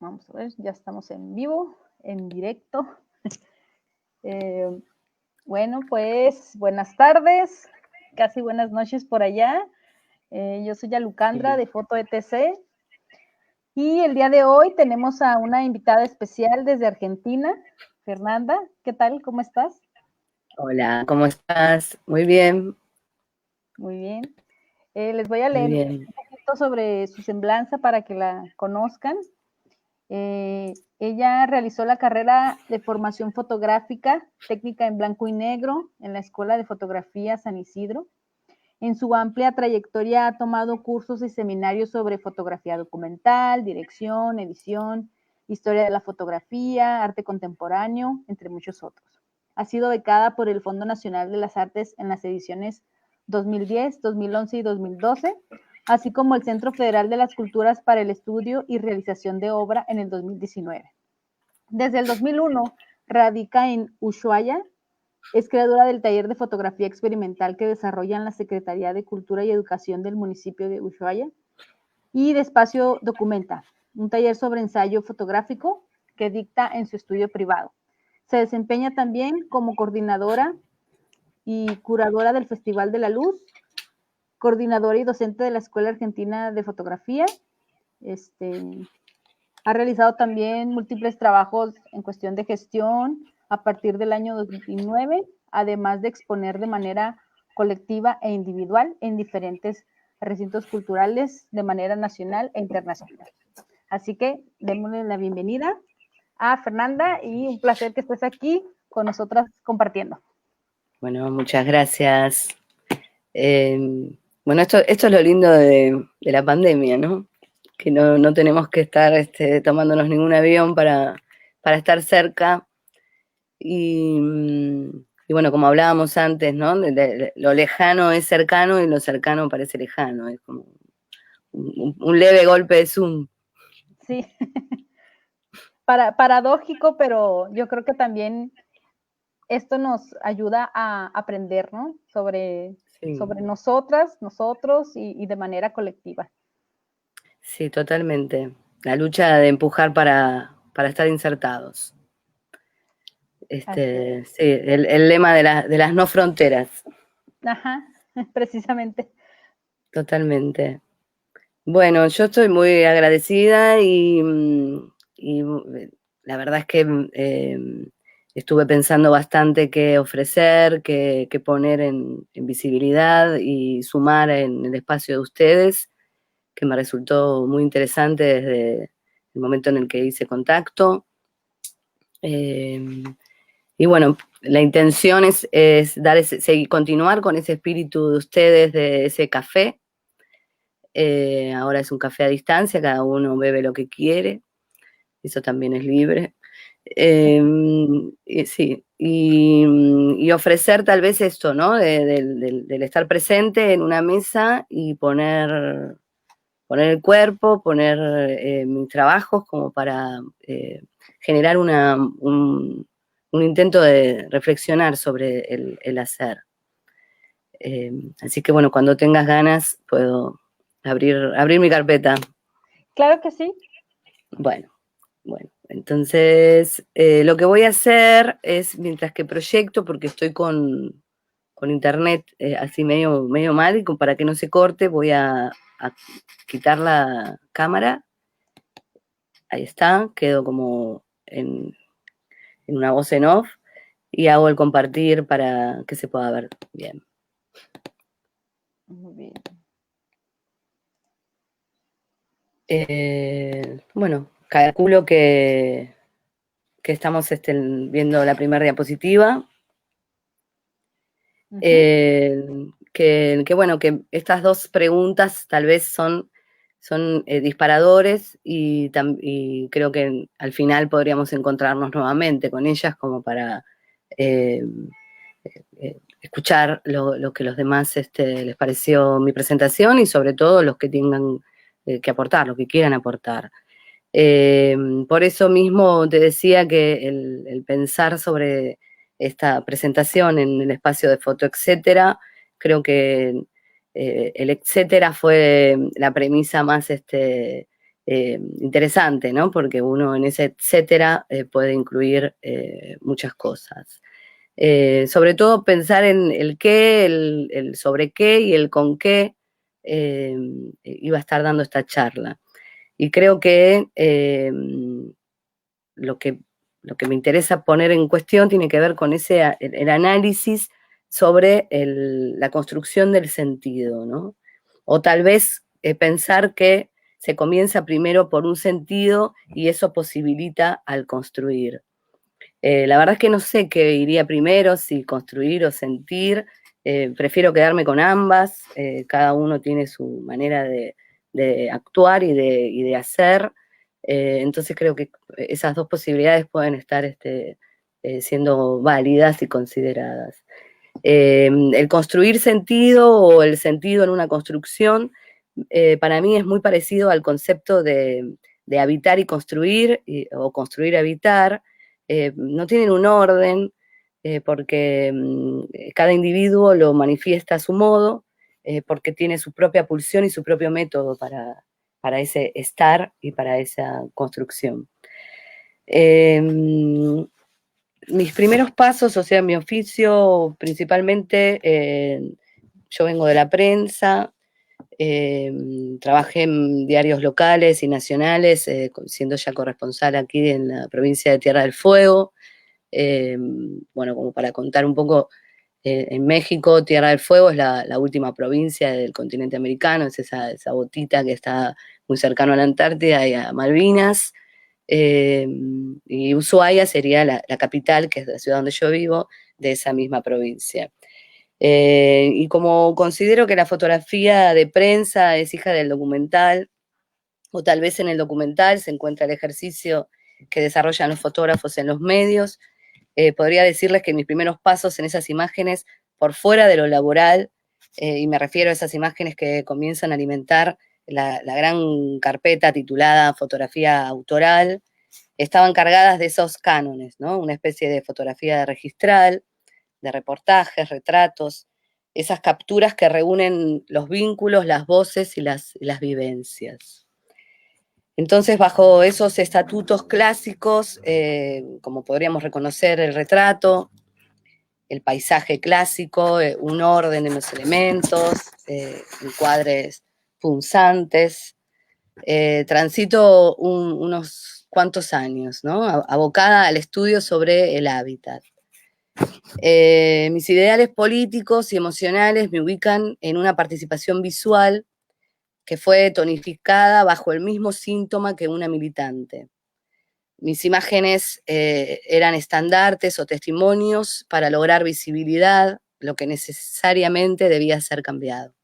Vamos a ver, ya estamos en vivo, en directo. Bueno, pues buenas tardes, casi buenas noches por allá. Yo soy Yalucandra de Foto ETC y el día de hoy tenemos a una invitada especial desde Argentina, Fernanda. ¿Qué tal? ¿Cómo estás? Hola, ¿cómo estás? Muy bien, Muy bien. Les voy a muy leer bien. un poquito sobre su semblanza para que la conozcan. Ella realizó la carrera de formación fotográfica, técnica en blanco y negro, en la Escuela de Fotografía San Isidro. En su amplia trayectoria ha tomado cursos y seminarios sobre fotografía documental, dirección, edición, historia de la fotografía, arte contemporáneo, entre muchos otros. Ha sido becada por el Fondo Nacional de las Artes en las ediciones 2010, 2011 y 2012, así como el Centro Federal de las Culturas para el Estudio y Realización de Obra en el 2019. Desde el 2001 radica en Ushuaia. Es creadora del taller de fotografía experimental que desarrolla la Secretaría de Cultura y Educación del municipio de Ushuaia y de Espacio Documenta, un taller sobre ensayo fotográfico que dicta en su estudio privado. Se desempeña también como coordinadora y curadora del Festival de la Luz, coordinadora y docente de la Escuela Argentina de Fotografía. Ha realizado también múltiples trabajos en cuestión de gestión a partir del año 2009, además de exponer de manera colectiva e individual en diferentes recintos culturales de manera nacional e internacional. Así que démosle la bienvenida a Fernanda y un placer que estés aquí con nosotras compartiendo. Bueno, muchas gracias. Bueno, esto es lo lindo de la pandemia, ¿no? Que no tenemos que estar tomándonos ningún avión para estar cerca. Y bueno, como hablábamos antes, ¿no? Lo lejano es cercano y lo cercano parece lejano. Es como un leve golpe de Zoom. Sí, paradójico, pero yo creo que también esto nos ayuda a aprender, ¿no? Sobre Sí, nosotras, nosotros y de manera colectiva. sí, totalmente. La lucha de empujar para estar insertados. Así es. Sí, el lema de las no fronteras, Ajá, precisamente. totalmente. Bueno, yo estoy muy agradecida y la verdad es que estuve pensando bastante qué ofrecer, qué poner en visibilidad y sumar en el espacio de ustedes, que me resultó muy interesante desde el momento en el que hice contacto. Y bueno, la intención es continuar con ese espíritu de ustedes, de ese café. Ahora es un café a distancia, cada uno bebe lo que quiere, eso también es libre. Sí, y ofrecer tal vez esto, ¿no? Del estar presente en una mesa y poner el cuerpo, poner mis trabajos como para generar un intento de reflexionar sobre el hacer. Así que bueno, cuando tengas ganas puedo abrir mi carpeta. Claro que sí. Bueno, entonces lo que voy a hacer es, mientras que proyecto, porque estoy con internet así medio mal, y para que no se corte voy a quitar la cámara. Ahí está, quedo como en una voz en off y hago el compartir para que se pueda ver bien. Muy bien. Bueno, calculo que estamos viendo la primera diapositiva. Bueno, que estas dos preguntas tal vez son disparadores y creo que al final podríamos encontrarnos nuevamente con ellas como para escuchar lo que los demás les pareció mi presentación y sobre todo los que tengan que aportar, los que quieran aportar. Por eso mismo te decía que el pensar sobre esta presentación en el espacio de foto, etcétera, creo que el etcétera fue la premisa más interesante, ¿no? Porque uno en ese etcétera puede incluir muchas cosas. Sobre todo pensar en el qué, el sobre qué y el con qué iba a estar dando esta charla. Y creo que lo que me interesa poner en cuestión tiene que ver con el análisis sobre la construcción del sentido, ¿no? O tal vez pensar que se comienza primero por un sentido y eso posibilita al construir. La verdad es que no sé qué iría primero, si construir o sentir. Prefiero quedarme con ambas. Cada uno tiene su manera de actuar y de hacer. Entonces creo que esas dos posibilidades pueden estar siendo válidas y consideradas. El construir sentido o el sentido en una construcción, para mí es muy parecido al concepto de habitar y construir, o construir-habitar. No tienen un orden, porque cada individuo lo manifiesta a su modo, porque tiene su propia pulsión y su propio método para ese estar y para esa construcción. Mis primeros pasos, o sea, mi oficio principalmente, yo vengo de la prensa, trabajé en diarios locales y nacionales, siendo ya corresponsal aquí en la provincia de Tierra del Fuego. Bueno, como para contar un poco, en México, Tierra del Fuego es la última provincia del continente americano, es esa botita que está muy cercano a la Antártida y a Malvinas. Y Ushuaia sería la capital, que es la ciudad donde yo vivo, de esa misma provincia. Y como considero que la fotografía de prensa es hija del documental, o tal vez en el documental se encuentra el ejercicio que desarrollan los fotógrafos en los medios, podría decirles que mis primeros pasos en esas imágenes, por fuera de lo laboral, y me refiero a esas imágenes que comienzan a alimentar la gran carpeta titulada Fotografía Autoral, estaban cargadas de esos cánones, ¿no? Una especie de fotografía registral, de reportajes, retratos, esas capturas que reúnen los vínculos, las voces y las vivencias. Entonces, bajo esos estatutos clásicos, como podríamos reconocer el retrato, el paisaje clásico, un orden en los elementos, encuadres punzantes, transito unos cuantos años, ¿no? Abocada al estudio sobre el hábitat. Mis ideales políticos y emocionales me ubican en una participación visual que fue tonificada bajo el mismo síntoma que una militante. Mis imágenes eran estandartes o testimonios para lograr visibilidad, lo que necesariamente debía ser cambiado.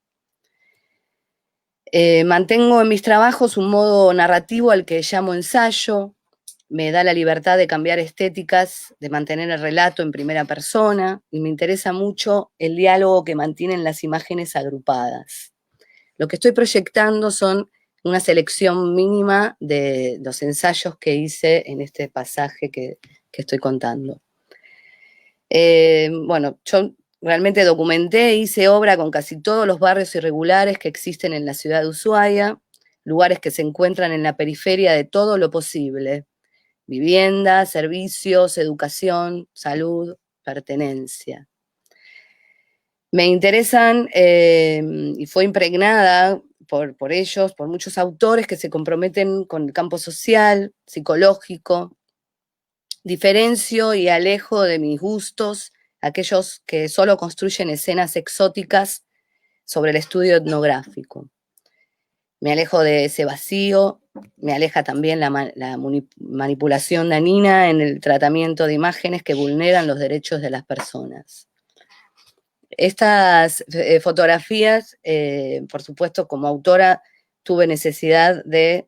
Mantengo en mis trabajos un modo narrativo al que llamo ensayo, me da la libertad de cambiar estéticas, de mantener el relato en primera persona, y me interesa mucho el diálogo que mantienen las imágenes agrupadas. Lo que estoy proyectando son una selección mínima de los ensayos que hice en este pasaje que estoy contando. Bueno, yo realmente documenté e hice obra con casi todos los barrios irregulares que existen en la ciudad de Ushuaia, lugares que se encuentran en la periferia de todo lo posible: vivienda, servicios, educación, salud, pertenencia. Me interesan, y fue impregnada por ellos, por muchos autores que se comprometen con el campo social, psicológico. Diferencio y alejo de mis gustos aquellos que solo construyen escenas exóticas sobre el estudio etnográfico. Me alejo de ese vacío, me aleja también la manipulación dañina en el tratamiento de imágenes que vulneran los derechos de las personas. Estas fotografías, por supuesto, como autora, tuve necesidad de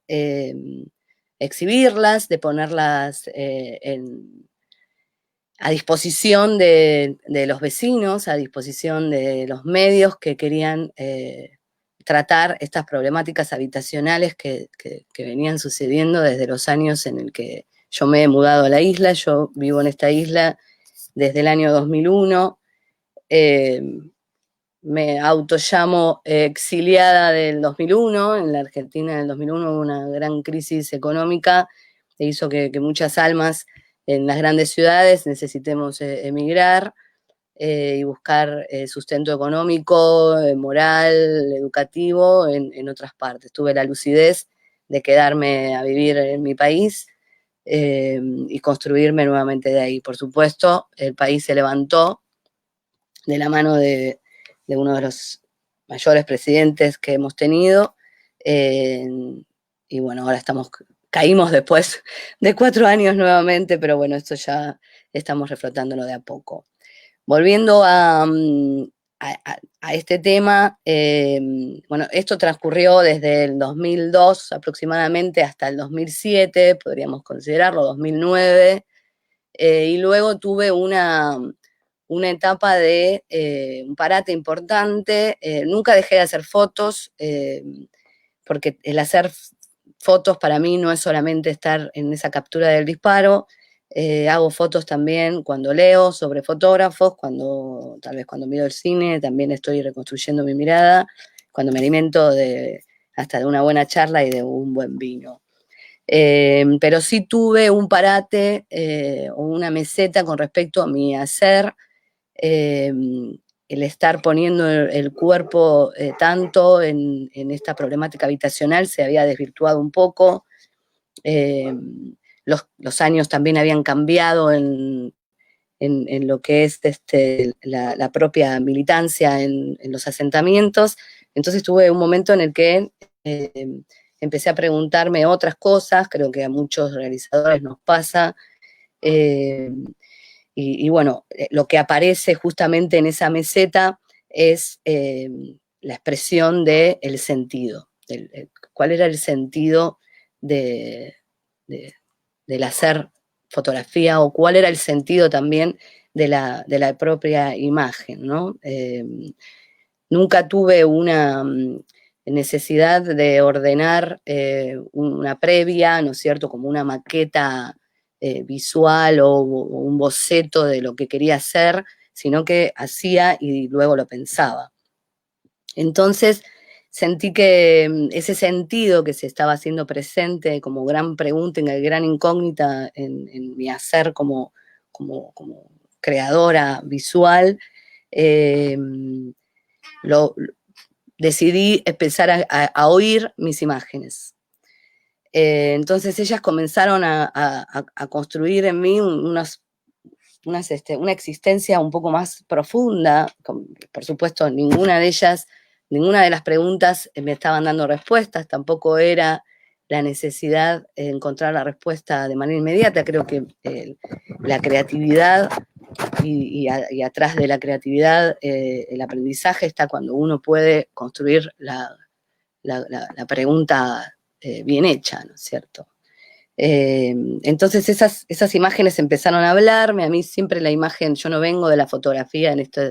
exhibirlas, de ponerlas a disposición de los vecinos, a disposición de los medios que querían tratar estas problemáticas habitacionales que venían sucediendo desde los años en el que yo me he mudado a la isla. Yo vivo en esta isla desde el año 2001. me autollamo exiliada del 2001. En la Argentina en el 2001 hubo una gran crisis económica que hizo que muchas almas en las grandes ciudades necesitemos emigrar y buscar sustento económico, moral, educativo en otras partes. Tuve la lucidez de quedarme a vivir en mi país y construirme nuevamente de ahí. Por supuesto, el país se levantó de la mano de uno de los mayores presidentes que hemos tenido, y bueno, ahora caímos después de 4 años nuevamente, pero bueno, esto ya estamos reflotándolo de a poco. Volviendo a este tema, bueno, esto transcurrió desde el 2002 aproximadamente hasta el 2007, podríamos considerarlo, 2009, y luego tuve una etapa de un parate importante. Nunca dejé de hacer fotos, porque el hacer fotos para mí no es solamente estar en esa captura del disparo. Hago fotos también cuando leo sobre fotógrafos, tal vez cuando miro el cine, también estoy reconstruyendo mi mirada, cuando me alimento hasta de una buena charla y de un buen vino. Pero sí tuve un parate o una meseta con respecto a mi hacer, el estar poniendo el cuerpo tanto en esta problemática habitacional se había desvirtuado un poco. Los años también habían cambiado en lo que es la propia militancia en los asentamientos. Entonces tuve un momento en el que empecé a preguntarme otras cosas, creo que a muchos realizadores nos pasa, y bueno, lo que aparece justamente en esa meseta es la expresión del sentido, cuál era el sentido del hacer fotografía, o cuál era el sentido también de la propia imagen, ¿no? Nunca tuve una necesidad de ordenar una previa, ¿no es cierto?, como una maqueta visual o un boceto de lo que quería hacer, sino que hacía y luego lo pensaba. Entonces sentí que ese sentido que se estaba haciendo presente como gran pregunta, gran incógnita en mi hacer como creadora visual, decidí empezar a oír mis imágenes. Entonces ellas comenzaron a construir en mí una existencia un poco más profunda. Por supuesto, ninguna de las preguntas me estaban dando respuestas, tampoco era la necesidad de encontrar la respuesta de manera inmediata. Creo que la creatividad y atrás de la creatividad el aprendizaje está cuando uno puede construir la pregunta bien hecha, ¿no es cierto? Entonces esas imágenes empezaron a hablarme. A mí siempre la imagen, yo no vengo de la fotografía en esto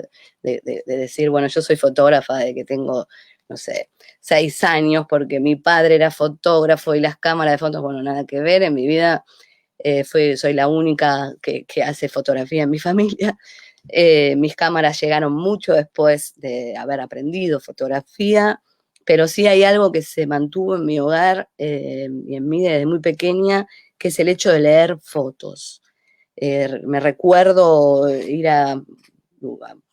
de decir, bueno, yo soy fotógrafa de que tengo, no sé, 6 años porque mi padre era fotógrafo y las cámaras de fotos, bueno, nada que ver. En mi vida soy la única que hace fotografía en mi familia. Mis cámaras llegaron mucho después de haber aprendido fotografía, pero sí hay algo que se mantuvo en mi hogar y en mí desde muy pequeña, que es el hecho de leer fotos. Me recuerdo ir a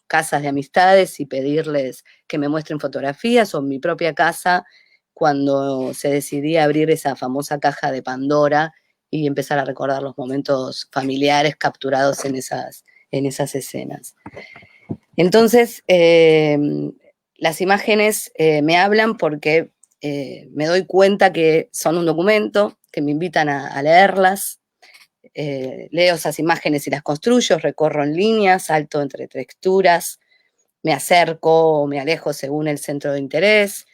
casas de amistades y pedirles que me muestren fotografías, o en mi propia casa, cuando se decidía abrir esa famosa caja de Pandora y empezar a recordar los momentos familiares capturados en esas escenas. Entonces, las imágenes me hablan porque me doy cuenta que son un documento, que me invitan a leerlas. Leo esas imágenes y las construyo, recorro en líneas, salto entre texturas, me acerco o me alejo según el centro de interés,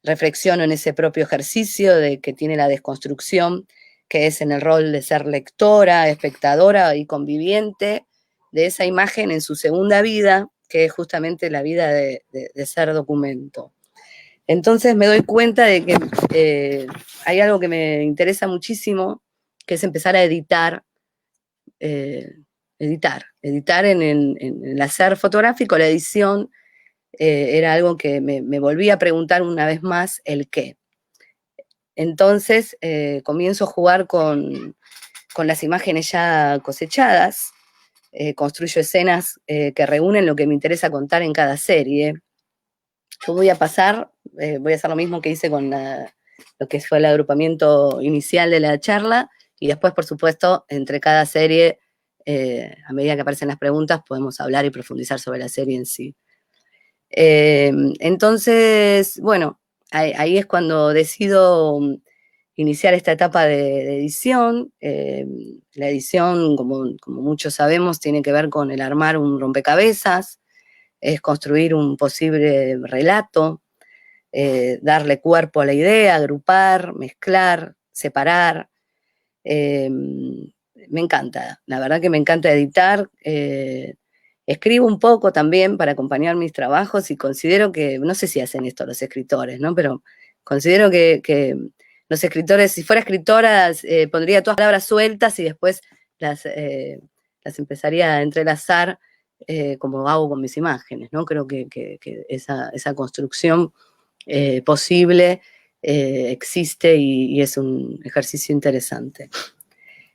reflexiono en ese propio ejercicio que tiene la desconstrucción, que es en el rol de ser lectora, espectadora y conviviente de esa imagen en su segunda vida, que es justamente la vida de ser documento. Entonces me doy cuenta de que hay algo que me interesa muchísimo, que es empezar a editar en el hacer fotográfico, la edición era algo que me volví a preguntar una vez más el qué. Entonces comienzo a jugar con las imágenes ya cosechadas, construyo escenas que reúnen lo que me interesa contar en cada serie. Yo voy a hacer lo mismo que hice con lo que fue el agrupamiento inicial de la charla, y después, por supuesto, entre cada serie, a medida que aparecen las preguntas, podemos hablar y profundizar sobre la serie en sí. Entonces, bueno, ahí es cuando decido iniciar esta etapa de edición. La edición, como muchos sabemos, tiene que ver con el armar un rompecabezas, es construir un posible relato, darle cuerpo a la idea, agrupar, mezclar, separar. Me encanta, la verdad que me encanta editar. Escribo un poco también para acompañar mis trabajos y considero que, no sé si hacen esto los escritores, ¿no? Pero considero que los escritores, si fuera escritora, pondría todas las palabras sueltas y después las empezaría a entrelazar como hago con mis imágenes, ¿no? Creo que esa construcción posible existe y es un ejercicio interesante.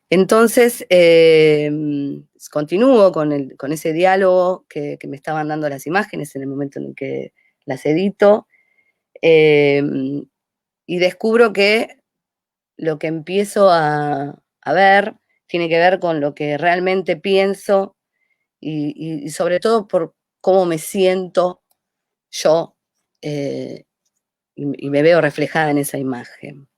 Entonces, continúo con ese diálogo que me estaban dando las imágenes en el momento en el que las edito, y descubro que lo que empiezo a ver tiene que ver con lo que realmente pienso y sobre todo por cómo me siento yo, y me veo reflejada en esa imagen.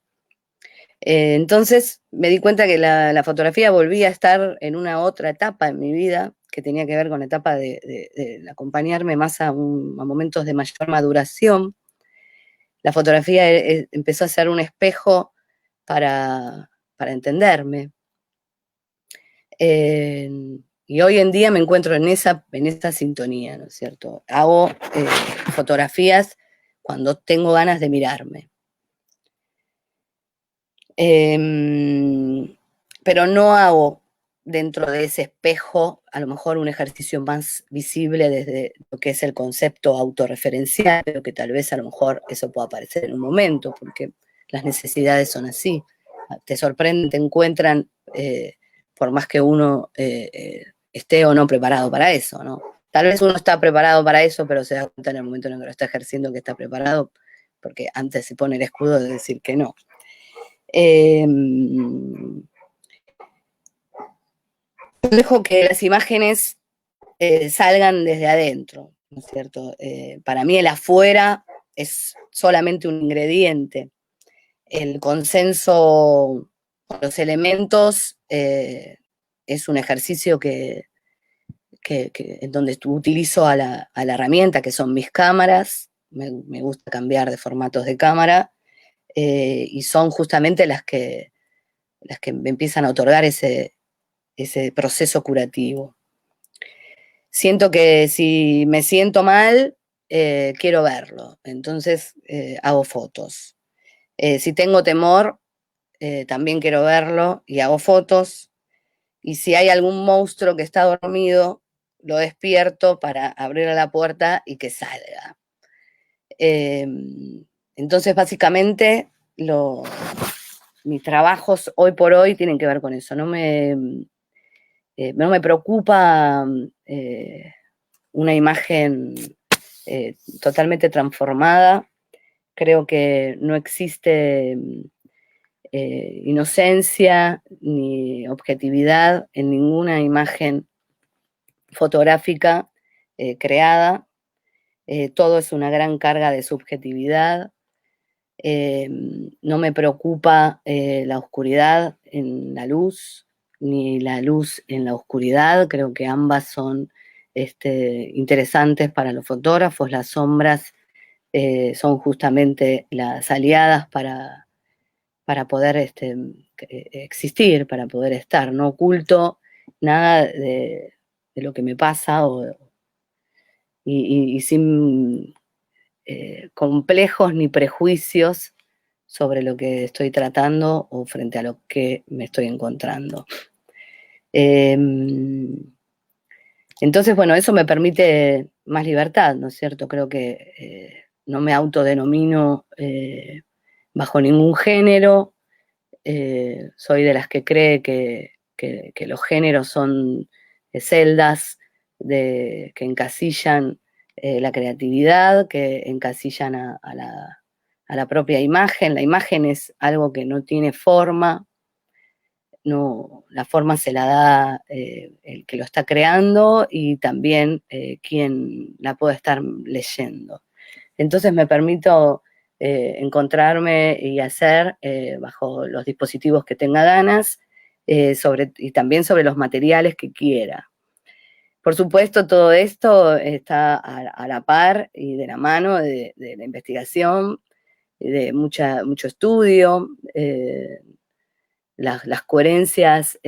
Entonces me di cuenta que la fotografía volvía a estar en una otra etapa en mi vida, que tenía que ver con la etapa de acompañarme más a momentos de mayor maduración. La fotografía empezó a ser un espejo para entenderme. Y hoy en día me encuentro en esa sintonía, ¿no es cierto? Hago fotografías cuando tengo ganas de mirarme. Pero no hago dentro de ese espejo a lo mejor un ejercicio más visible desde lo que es el concepto autorreferencial, pero que tal vez a lo mejor eso pueda aparecer en un momento, porque las necesidades son así. Te sorprenden, te encuentran, por más que uno esté o no preparado para eso, ¿no? Tal vez uno está preparado para eso, pero se da cuenta en el momento en el que lo está ejerciendo que está preparado, porque antes se pone el escudo de decir que no. Dejo que las imágenes salgan desde adentro, ¿no es cierto? Para mí el afuera es solamente un ingrediente. El consenso con los elementos es un ejercicio en donde utilizo a la herramienta que son mis cámaras. Me gusta cambiar de formatos de cámara, y son justamente las que me empiezan a otorgar ese proceso curativo. Siento que si me siento mal, quiero verlo, entonces hago fotos. Si tengo temor, también quiero verlo y hago fotos. Y si hay algún monstruo que está dormido, lo despierto para abrir la puerta y que salga. Entonces, básicamente, mis trabajos hoy por hoy tienen que ver con eso. No me preocupa una imagen totalmente transformada. Creo que no existe inocencia ni objetividad en ninguna imagen fotográfica creada. Todo es una gran carga de subjetividad. No me preocupa la oscuridad en la luz, ni la luz en la oscuridad. Creo que ambas son interesantes para los fotógrafos. Las sombras son justamente las aliadas para poder existir, para poder estar. No oculto nada de lo que me pasa y sin complejos ni prejuicios sobre lo que estoy tratando o frente a lo que me estoy encontrando. Entonces, bueno, eso me permite más libertad, ¿no es cierto? Creo que no me autodenomino bajo ningún género. Soy de las que cree que los géneros son celdas que encasillan la creatividad, que encasillan a la propia imagen. La imagen es algo que no tiene forma, no, la forma se la da el que lo está creando y también quien la puede estar leyendo. Entonces me permito encontrarme y hacer bajo los dispositivos que tenga ganas y también sobre los materiales que quiera. Por supuesto, todo esto está a la par y de la mano de la investigación, de mucho estudio. Las coherencias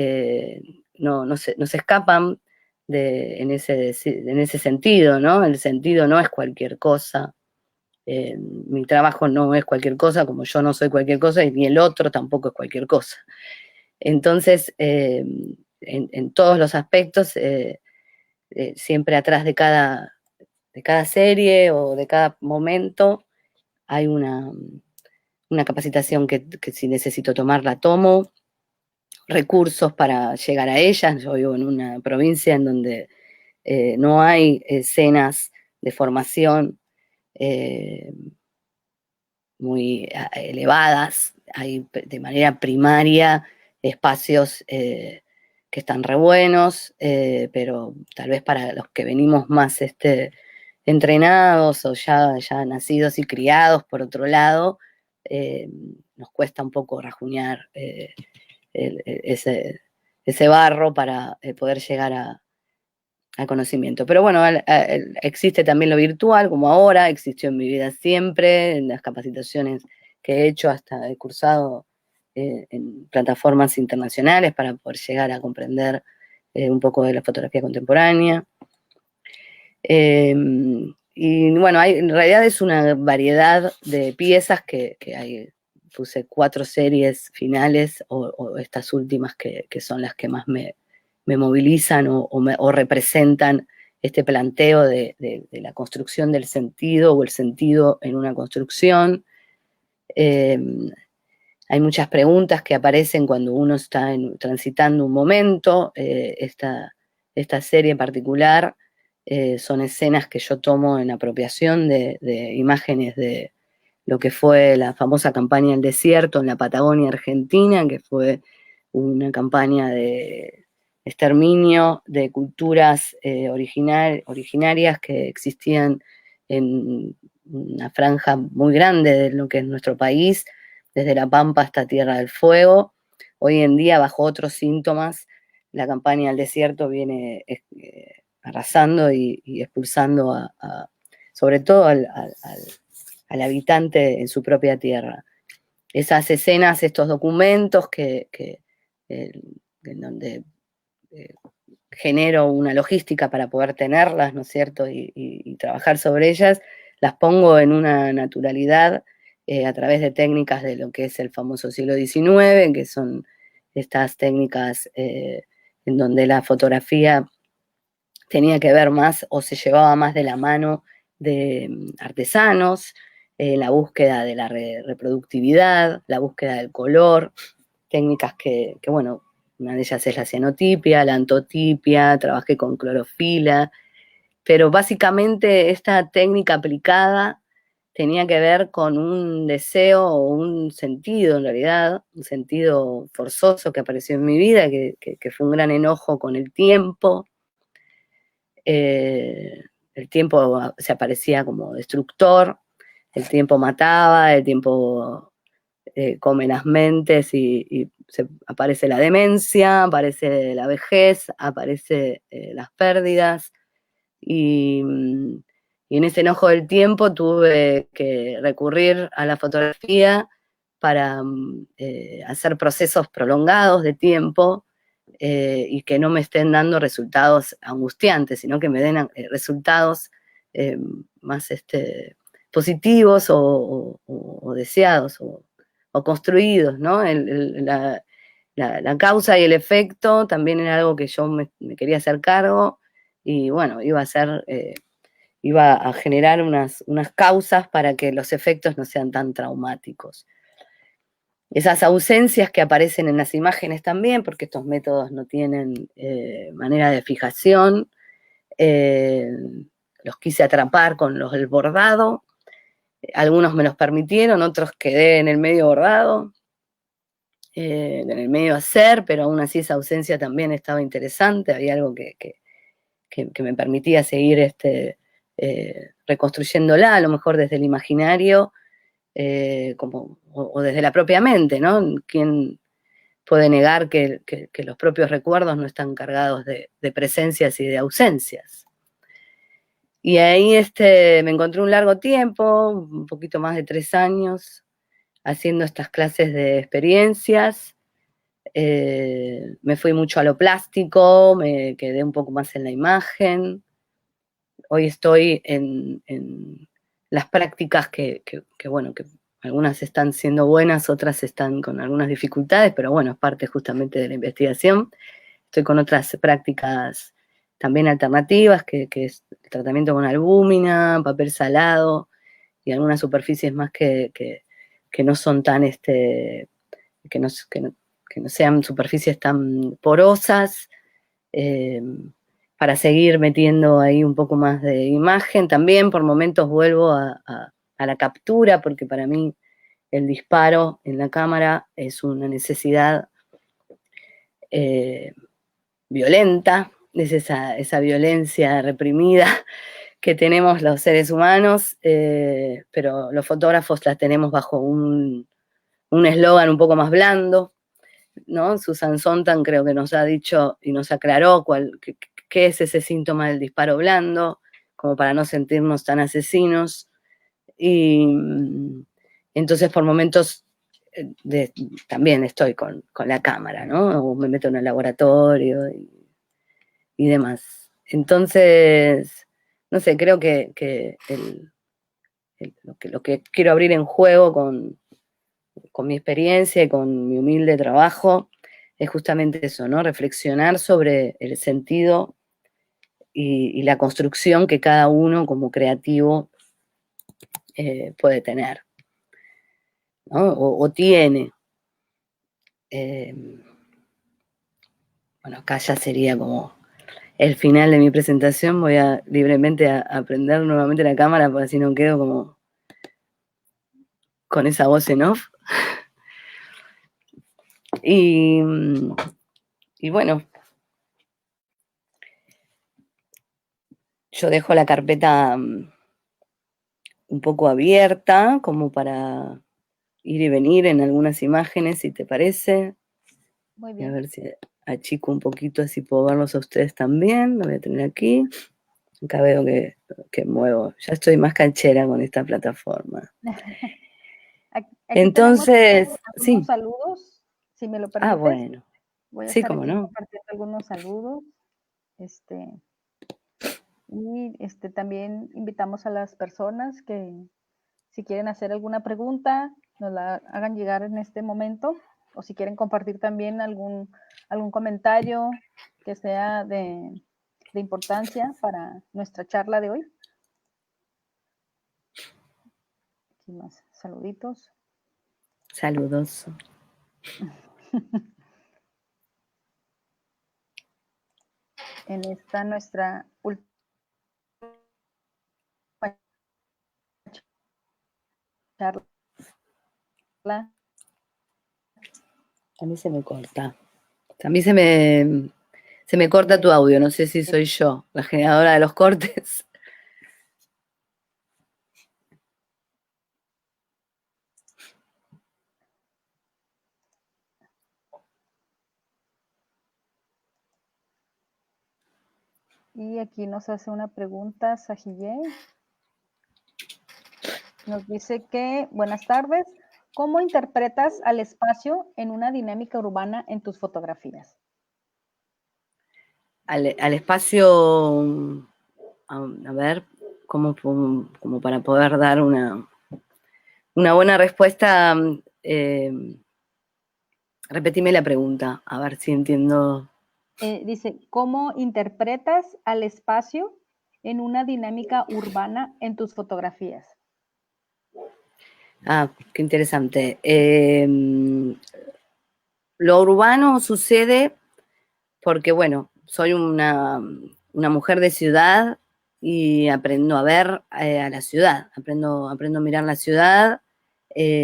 no se escapan en ese sentido, ¿no? El sentido no es cualquier cosa. Mi trabajo no es cualquier cosa, como yo no soy cualquier cosa, y ni el otro tampoco es cualquier cosa. Entonces, en todos los aspectos, siempre atrás de cada serie o de cada momento hay una capacitación que si necesito tomar la tomo, recursos para llegar a ellas. Yo vivo en una provincia en donde no hay escenas de formación muy elevadas, hay de manera primaria espacios que están re buenos, pero tal vez para los que venimos más entrenados o ya nacidos y criados por otro lado, nos cuesta un poco rajuñar ese barro para poder llegar al conocimiento. Pero bueno, existe también lo virtual, como ahora, existió en mi vida siempre, en las capacitaciones que he hecho, hasta he cursado en plataformas internacionales para poder llegar a comprender un poco de la fotografía contemporánea. Y bueno, en realidad es una variedad de piezas que hay. Puse 4 series finales o estas últimas que son las que más me movilizan o representan este planteo de la construcción del sentido o el sentido en una construcción. Hay muchas preguntas que aparecen cuando uno está transitando un momento. Esta serie en particular son escenas que yo tomo en apropiación de imágenes de lo que fue la famosa campaña del desierto en la Patagonia Argentina, que fue una campaña de exterminio de culturas originarias que existían en una franja muy grande de lo que es nuestro país, desde La Pampa hasta Tierra del Fuego. Hoy en día, bajo otros síntomas, la campaña del desierto viene arrasando y expulsando sobre todo al habitante en su propia tierra. Esas escenas, estos documentos en donde genero una logística para poder tenerlas, ¿no es cierto? Y trabajar sobre ellas, las pongo en una naturalidad a través de técnicas de lo que es el famoso siglo XIX, que son estas técnicas en donde la fotografía tenía que ver más o se llevaba más de la mano de artesanos, la búsqueda de la reproductividad, la búsqueda del color, técnicas que, bueno, una de ellas es la cianotipia, la antotipia, trabajé con clorofila, pero básicamente esta técnica aplicada tenía que ver con un deseo o un sentido, en realidad, un sentido forzoso que apareció en mi vida, que fue un gran enojo con el tiempo. El tiempo se aparecía como destructor, el tiempo mataba, el tiempo come las mentes y aparece la demencia, aparece la vejez, aparece las pérdidas y en ese enojo del tiempo tuve que recurrir a la fotografía para hacer procesos prolongados de tiempo y que no me estén dando resultados angustiantes, sino que me den resultados más positivos o deseados o construidos, ¿no? La causa y el efecto también era algo que yo me quería hacer cargo y bueno, iba a generar unas causas para que los efectos no sean tan traumáticos. Esas ausencias que aparecen en las imágenes también, porque estos métodos no tienen manera de fijación, los quise atrapar con el bordado. Algunos me los permitieron, otros quedé en el medio bordado, en el medio hacer, pero aún así esa ausencia también estaba interesante, había algo que me permitía seguir reconstruyéndola, a lo mejor desde el imaginario, o desde la propia mente, ¿no? ¿Quién puede negar que los propios recuerdos no están cargados de presencias y de ausencias? Y ahí me encontré un largo tiempo, un poquito más de 3 años, haciendo estas clases de experiencias. Me fui mucho a lo plástico, me quedé un poco más en la imagen. Hoy estoy en las prácticas que bueno, que algunas están siendo buenas, otras están con algunas dificultades, pero bueno, es parte justamente de la investigación. Estoy con otras prácticas también alternativas, que es el tratamiento con albúmina, papel salado y algunas superficies más que no son tan, que no sean superficies tan porosas, para seguir metiendo ahí un poco más de imagen. También por momentos vuelvo a la captura, porque para mí el disparo en la cámara es una necesidad violenta, es esa violencia reprimida que tenemos los seres humanos, pero los fotógrafos la tenemos bajo un eslogan un poco más blando, ¿no? Susan Sontag creo que nos ha dicho y nos aclaró qué es ese síntoma del disparo blando, como para no sentirnos tan asesinos. Y entonces por momentos también estoy con la cámara, ¿no? O me meto en el laboratorio y demás. Entonces, no sé, creo que lo que quiero abrir en juego con mi experiencia y con mi humilde trabajo es justamente eso, ¿no? Reflexionar sobre el sentido y la construcción que cada uno como creativo puede tener, ¿no? O tiene. Bueno, acá ya sería como el final de mi presentación. Voy a libremente a prender nuevamente la cámara, porque así no quedo como con esa voz en off. Y bueno, yo dejo la carpeta un poco abierta, como para ir y venir en algunas imágenes, si te parece. Muy Y a bien. ver si achico un poquito, así puedo verlos a ustedes también. Lo voy a tener aquí. Acá veo que muevo. Ya estoy más canchera con esta plataforma. Aquí tenemos Entonces, algunos sí. saludos, si me lo Ah, permites. bueno. Voy a Sí, estar cómo aquí no. compartiendo algunos saludos. Y también invitamos a las personas que si quieren hacer alguna pregunta, nos la hagan llegar en este momento, o si quieren compartir también algún comentario que sea de importancia para nuestra charla de hoy. Aquí más saluditos. Saludos. En esta nuestra última charla. A mí se me corta. A mí se me corta tu audio. No sé si soy yo, la generadora de los cortes. Y aquí nos hace una pregunta Sajillé. Nos dice que, buenas tardes, ¿cómo interpretas al espacio en una dinámica urbana en tus fotografías? Al espacio, a ver, como para poder dar una buena respuesta. Repetime la pregunta, a ver si entiendo. Dice, ¿cómo interpretas al espacio en una dinámica urbana en tus fotografías? Ah, qué interesante. Lo urbano sucede porque, bueno, soy una mujer de ciudad y aprendo a ver a la ciudad, aprendo a mirar la ciudad,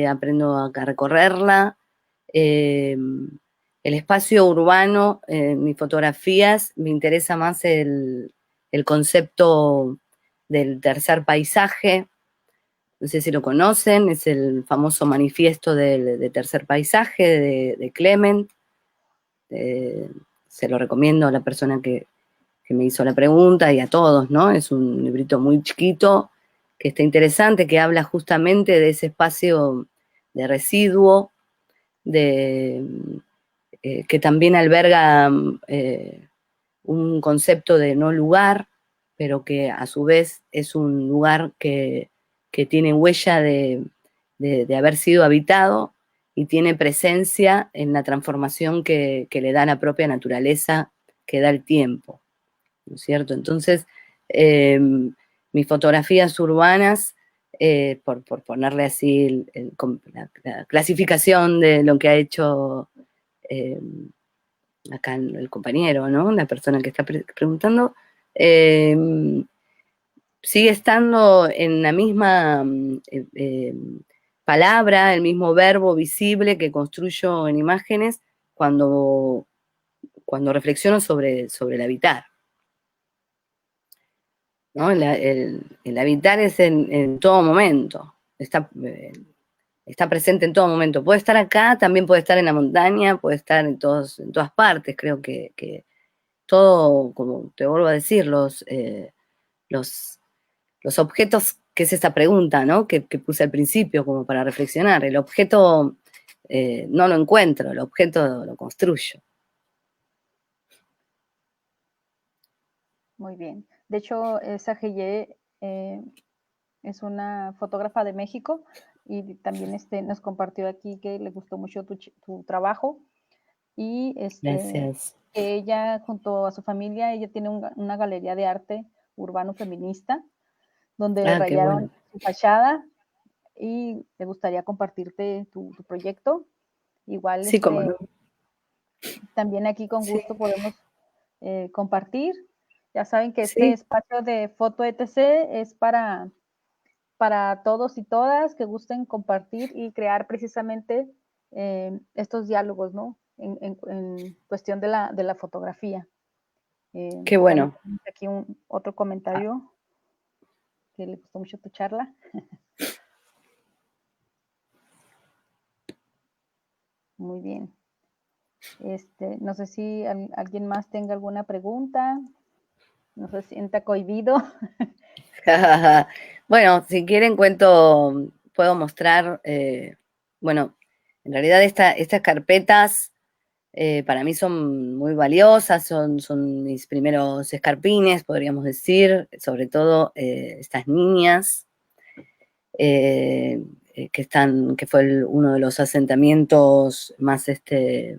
aprendo a recorrerla. El espacio urbano, en mis fotografías, me interesa más el concepto del tercer paisaje. No sé si lo conocen, es el famoso manifiesto de tercer paisaje de Clement. Eh, Se lo recomiendo a la persona que me hizo la pregunta y a todos, ¿no? Es un librito muy chiquito, que está interesante, que habla justamente de ese espacio de residuo, que también alberga un concepto de no lugar, pero que a su vez es un lugar que tiene huella de haber sido habitado y tiene presencia en la transformación que le da la propia naturaleza, que da el tiempo, ¿no es cierto? Entonces, eh, mis fotografías urbanas, por ponerle así la clasificación de lo que ha hecho eh, acá el compañero, ¿no? La persona que está preguntando, eh, sigue estando en la misma palabra, el mismo verbo visible que construyo en imágenes cuando, cuando reflexiono sobre el habitar, ¿no? El habitar es en todo momento, está presente en todo momento. Puede estar acá, también puede estar en la montaña, puede estar en todas partes. Creo que todo, como te vuelvo a decir, los, los objetos, que es esa pregunta, ¿no? Que puse al principio como para reflexionar. El objeto no lo encuentro, el objeto lo construyo. Muy bien. De hecho, esa Geye es una fotógrafa de México y también nos compartió aquí que le gustó mucho tu trabajo y Gracias. ella junto a su familia, ella tiene una galería de arte urbano feminista donde Ah, qué rayaron bueno. su fachada y le gustaría compartirte tu proyecto. Igual Sí, cómo no. también aquí con Sí, gusto podemos compartir. Ya saben que este sí, espacio de Foto ETC es para todos y todas que gusten compartir y crear precisamente estos diálogos, ¿no? En cuestión de la fotografía. qué También bueno. aquí otro comentario que le gustó mucho tu charla. Muy bien. No sé si alguien más tenga alguna pregunta, no se sienta cohibido. Bueno, si quieren cuento, puedo mostrar, bueno, en realidad estas carpetas para mí son muy valiosas, son mis primeros escarpines, podríamos decir, sobre todo estas niñas que fue uno de los asentamientos más que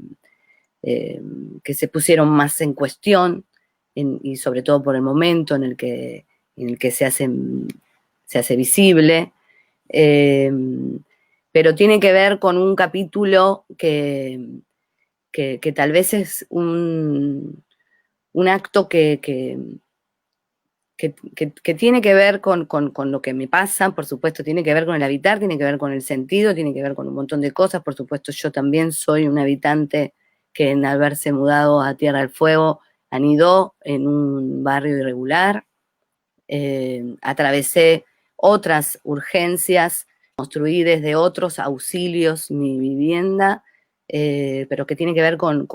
se pusieron más en cuestión, y sobre todo por el momento en el que se hace visible. Eh, pero tiene que ver con un capítulo que tal vez es un acto que tiene que ver con lo que me pasa, por supuesto, tiene que ver con el habitar, tiene que ver con el sentido, tiene que ver con un montón de cosas. Por supuesto, yo también soy un habitante que en haberse mudado a Tierra del Fuego anidó en un barrio irregular. Atravesé otras urgencias, construí desde otros auxilios mi vivienda, pero que tiene que ver con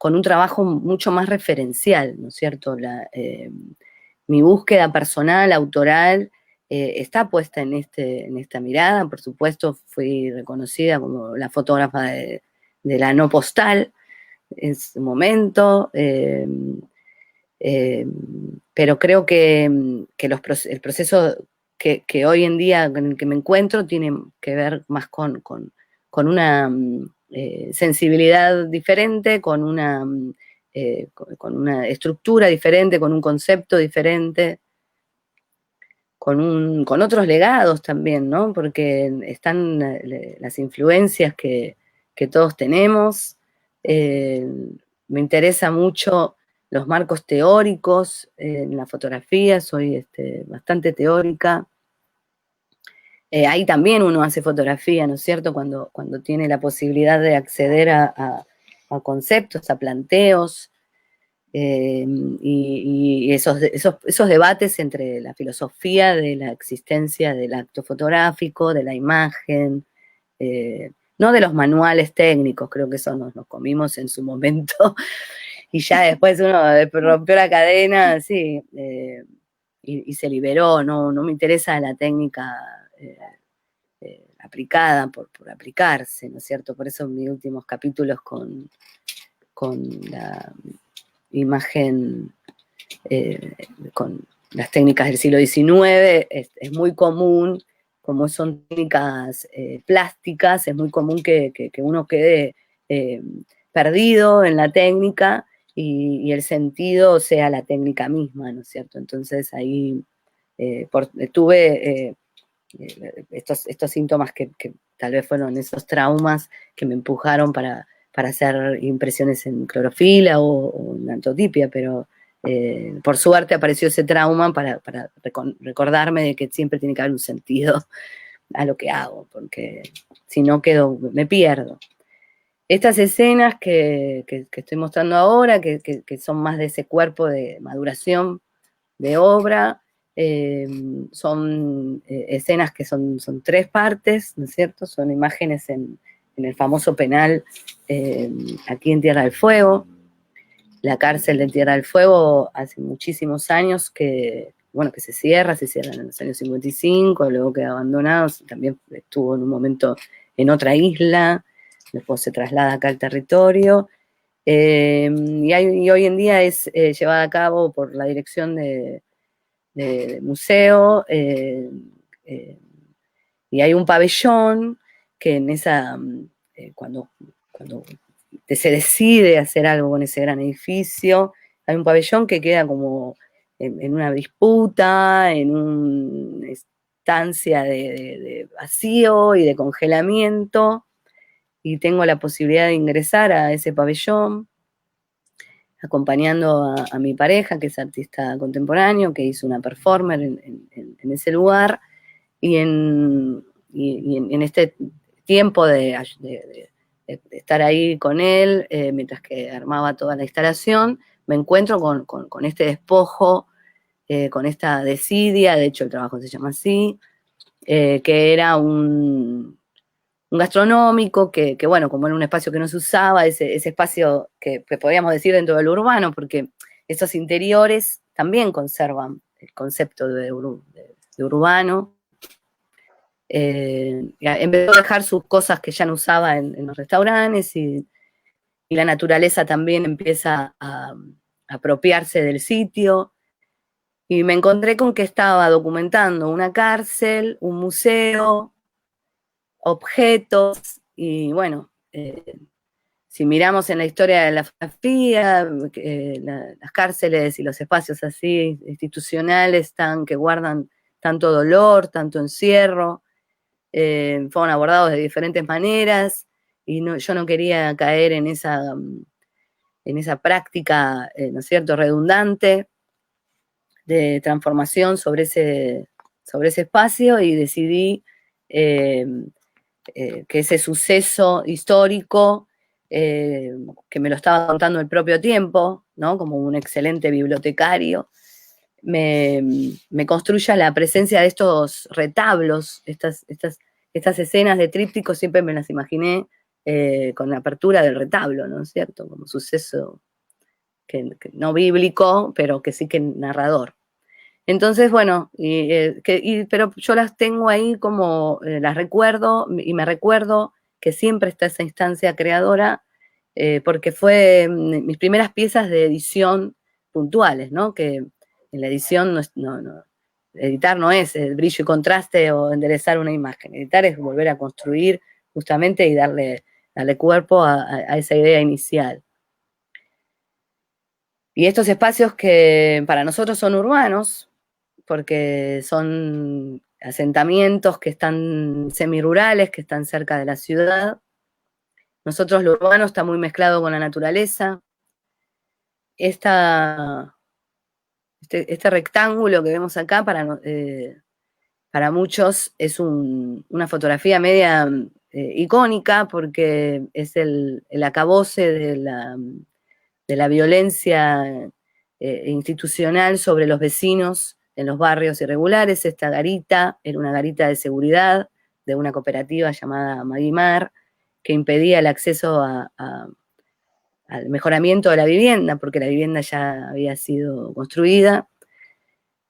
un trabajo mucho más referencial, ¿no es cierto? Mi búsqueda personal, autoral, está puesta en esta mirada. Por supuesto, fui reconocida como la fotógrafa de la no postal en su momento. Pero creo que el proceso que hoy en día en el que me encuentro tiene que ver más con una sensibilidad diferente, con una con una estructura diferente, con un concepto diferente, con otros legados también, ¿no? Porque están las influencias que todos tenemos. Me interesa mucho los marcos teóricos en la fotografía, soy bastante teórica. Ahí también uno hace fotografía, ¿no es cierto? Cuando tiene la posibilidad de acceder a conceptos, a planteos, y esos debates entre la filosofía de la existencia del acto fotográfico, de la imagen, no de los manuales técnicos, creo que eso nos comimos en su momento, y ya después uno rompió la cadena, sí, y se liberó, no me interesa la técnica aplicada por aplicarse, ¿no es cierto? Por eso mis últimos capítulos con la imagen, con las técnicas del siglo XIX, es muy común, como son técnicas plásticas, es muy común que uno quede perdido en la técnica y el sentido sea la técnica misma, ¿no es cierto? Entonces ahí tuve estos síntomas que tal vez fueron esos traumas que me empujaron para hacer impresiones en clorofila o en antotipia, pero por suerte apareció ese trauma para recordarme de que siempre tiene que haber un sentido a lo que hago, porque si no me pierdo. Estas escenas que estoy mostrando ahora, que son más de ese cuerpo de maduración de obra, son escenas que son 3 partes, ¿no es cierto? Son imágenes en el famoso penal aquí en Tierra del Fuego. La cárcel de Tierra del Fuego hace muchísimos años que se cierra en los años 55, luego queda abandonado, también estuvo en un momento en otra isla, después se traslada acá al territorio, y hoy en día es llevada a cabo por la dirección de museo, y hay un pabellón que en esa, cuando se decide hacer algo con ese gran edificio, hay un pabellón que queda como en una disputa, en una estancia de vacío y de congelamiento, y tengo la posibilidad de ingresar a ese pabellón, acompañando a mi pareja, que es artista contemporáneo, que hizo una performer en ese lugar, y en este tiempo de estar ahí con él, mientras que armaba toda la instalación, me encuentro con este despojo, con esta desidia, de hecho el trabajo se llama así, que era un gastronómico, que bueno, como era un espacio que no se usaba, ese espacio que podríamos decir dentro del urbano, porque esos interiores también conservan el concepto de urbano. Empezó a dejar sus cosas que ya no usaba en los restaurantes, y la naturaleza también empieza a apropiarse del sitio, y me encontré con que estaba documentando una cárcel, un museo, objetos, y bueno, si miramos en la historia de la fotografía, las cárceles y los espacios así institucionales que guardan tanto dolor, tanto encierro, fueron abordados de diferentes maneras, y yo no quería caer en esa práctica, ¿no es cierto?, redundante de transformación sobre ese espacio, y decidí que ese suceso histórico, que me lo estaba contando el propio tiempo, ¿no?, como un excelente bibliotecario, me construya la presencia de estos retablos, estas escenas de trípticos, siempre me las imaginé con la apertura del retablo, ¿no es cierto?, como suceso que no bíblico, pero que sí que narrador. Entonces, bueno, pero yo las tengo ahí como, las recuerdo, y me recuerdo que siempre está esa instancia creadora, porque fue mis primeras piezas de edición puntuales, ¿no? Que en la edición editar no es el brillo y contraste o enderezar una imagen. Editar es volver a construir justamente y darle cuerpo a esa idea inicial. Y estos espacios que para nosotros son urbanos, porque son asentamientos que están semirurales, que están cerca de la ciudad. Nosotros lo urbano está muy mezclado con la naturaleza. Este rectángulo que vemos acá para muchos es una fotografía media icónica porque es el acabose de la violencia institucional sobre los vecinos en los barrios irregulares. Esta garita era una garita de seguridad de una cooperativa llamada Maguimar, que impedía el acceso al mejoramiento de la vivienda, porque la vivienda ya había sido construida.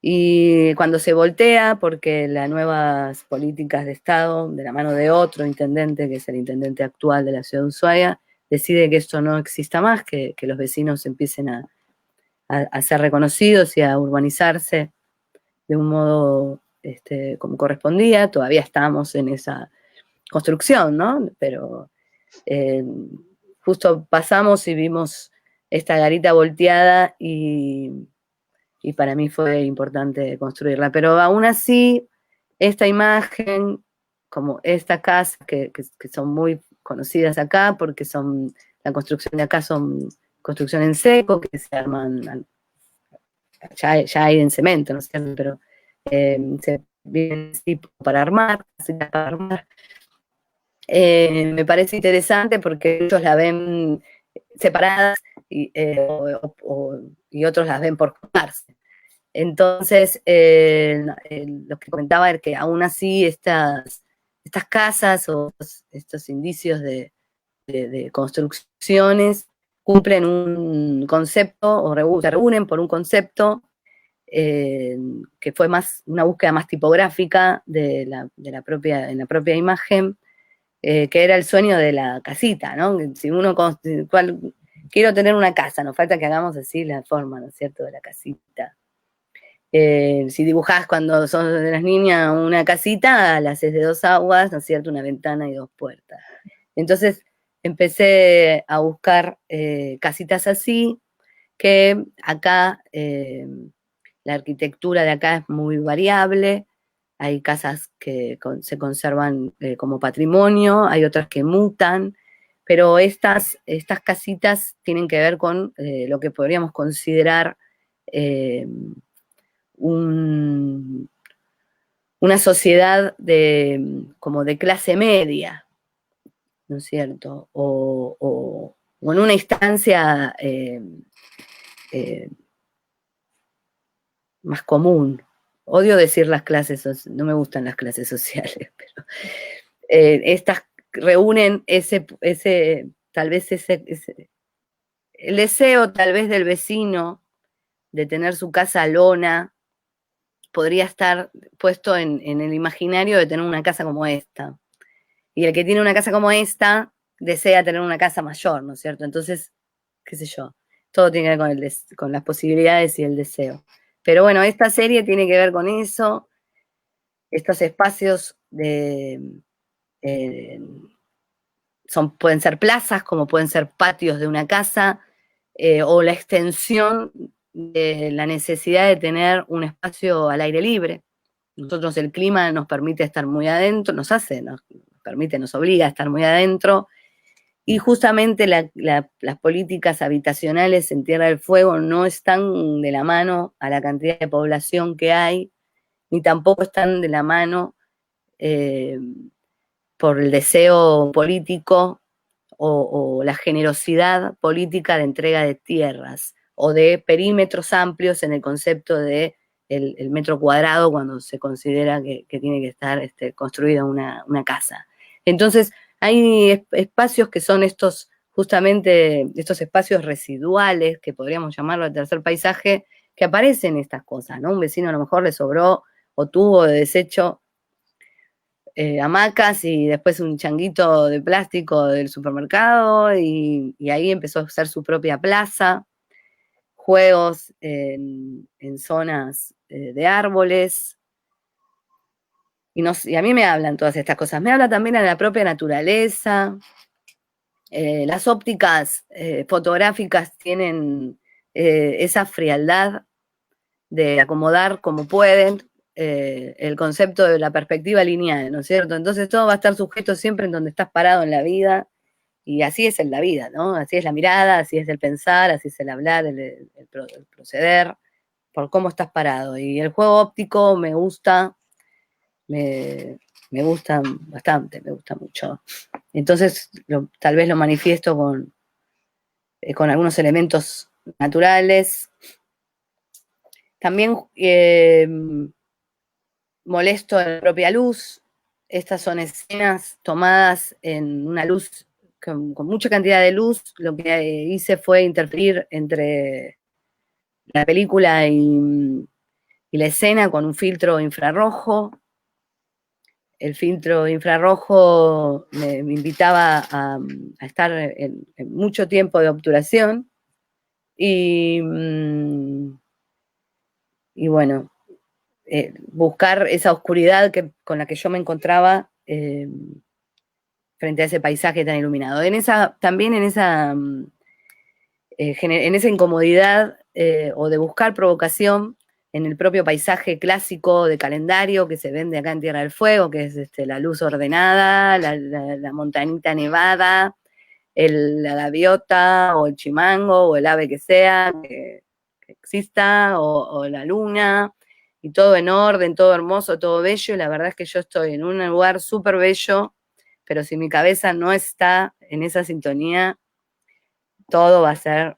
Y cuando se voltea, porque las nuevas políticas de Estado, de la mano de otro intendente, que es el intendente actual de la ciudad de Ushuaia, decide que esto no exista más, que los vecinos empiecen a ser reconocidos y a urbanizarse de un modo como correspondía. Todavía estamos en esa construcción, ¿no? Pero justo pasamos y vimos esta garita volteada y para mí fue importante construirla. Pero aún así, esta imagen, como esta casa, que son muy conocidas acá, porque la construcción de acá son construcción en seco, que se arman, ya hay en cemento, ¿no es cierto? Pero se vienen así para armar, me parece interesante porque ellos la ven separadas y otros las ven por juntarse. Entonces, lo que comentaba es que aún así estas casas o estos indicios de construcciones cumplen un concepto o se reúnen por un concepto que fue más una búsqueda más tipográfica en la propia imagen, que era el sueño de la casita, ¿no? Si uno, quiero tener una casa, nos falta que hagamos así la forma, ¿no es cierto?, de la casita. Si dibujás cuando sos de las niñas una casita, la haces de 2 aguas, ¿no es cierto?, una ventana y 2 puertas. Entonces empecé a buscar casitas así, que acá, la arquitectura de acá es muy variable. Hay casas que se conservan como patrimonio, hay otras que mutan, pero estas casitas tienen que ver con lo que podríamos considerar una sociedad como de clase media, ¿no es cierto? O en una instancia más común. Odio decir las clases, no me gustan las clases sociales, pero estas reúnen tal vez el deseo tal vez del vecino de tener su casa lona, podría estar puesto en el imaginario de tener una casa como esta. Y el que tiene una casa como esta desea tener una casa mayor, ¿no es cierto? Entonces, qué sé yo, todo tiene que ver con las posibilidades y el deseo. Pero bueno, esta serie tiene que ver con eso, estos espacios pueden ser plazas, como pueden ser patios de una casa, o la extensión de la necesidad de tener un espacio al aire libre. Nosotros el clima nos permite estar muy adentro, nos obliga a estar muy adentro, y justamente las políticas habitacionales en Tierra del Fuego no están de la mano a la cantidad de población que hay, ni tampoco están de la mano por el deseo político o la generosidad política de entrega de tierras o de perímetros amplios en el concepto de el metro cuadrado cuando se considera que tiene que estar construida una casa. Entonces, hay espacios que son justamente estos espacios residuales, que podríamos llamarlo el tercer paisaje, que aparecen estas cosas, ¿no? Un vecino a lo mejor le sobró o tuvo de desecho hamacas y después un changuito de plástico del supermercado y ahí empezó a hacer su propia plaza, juegos en zonas de árboles. Y a mí me hablan todas estas cosas. Me habla también de la propia naturaleza. Las ópticas fotográficas tienen esa frialdad de acomodar como pueden el concepto de la perspectiva lineal, ¿no es cierto? Entonces todo va a estar sujeto siempre en donde estás parado en la vida, y así es en la vida, ¿no? Así es la mirada, así es el pensar, así es el hablar, el proceder, por cómo estás parado. Y el juego óptico me gusta, me gusta bastante, me gusta mucho. Entonces, tal vez lo manifiesto con algunos elementos naturales. También molesto en la propia luz. Estas son escenas tomadas en una luz con mucha cantidad de luz. Lo que hice fue interferir entre la película y la escena con un filtro infrarrojo. El filtro infrarrojo me invitaba a estar en mucho tiempo de obturación y bueno, buscar esa oscuridad con la que yo me encontraba frente a ese paisaje tan iluminado. También en esa incomodidad o de buscar provocación en el propio paisaje clásico de calendario que se vende acá en Tierra del Fuego, que es la luz ordenada, la montañita nevada, la gaviota o el chimango o el ave que sea que exista, o la luna, y todo en orden, todo hermoso, todo bello. Y la verdad es que yo estoy en un lugar súper bello, pero si mi cabeza no está en esa sintonía, todo va a ser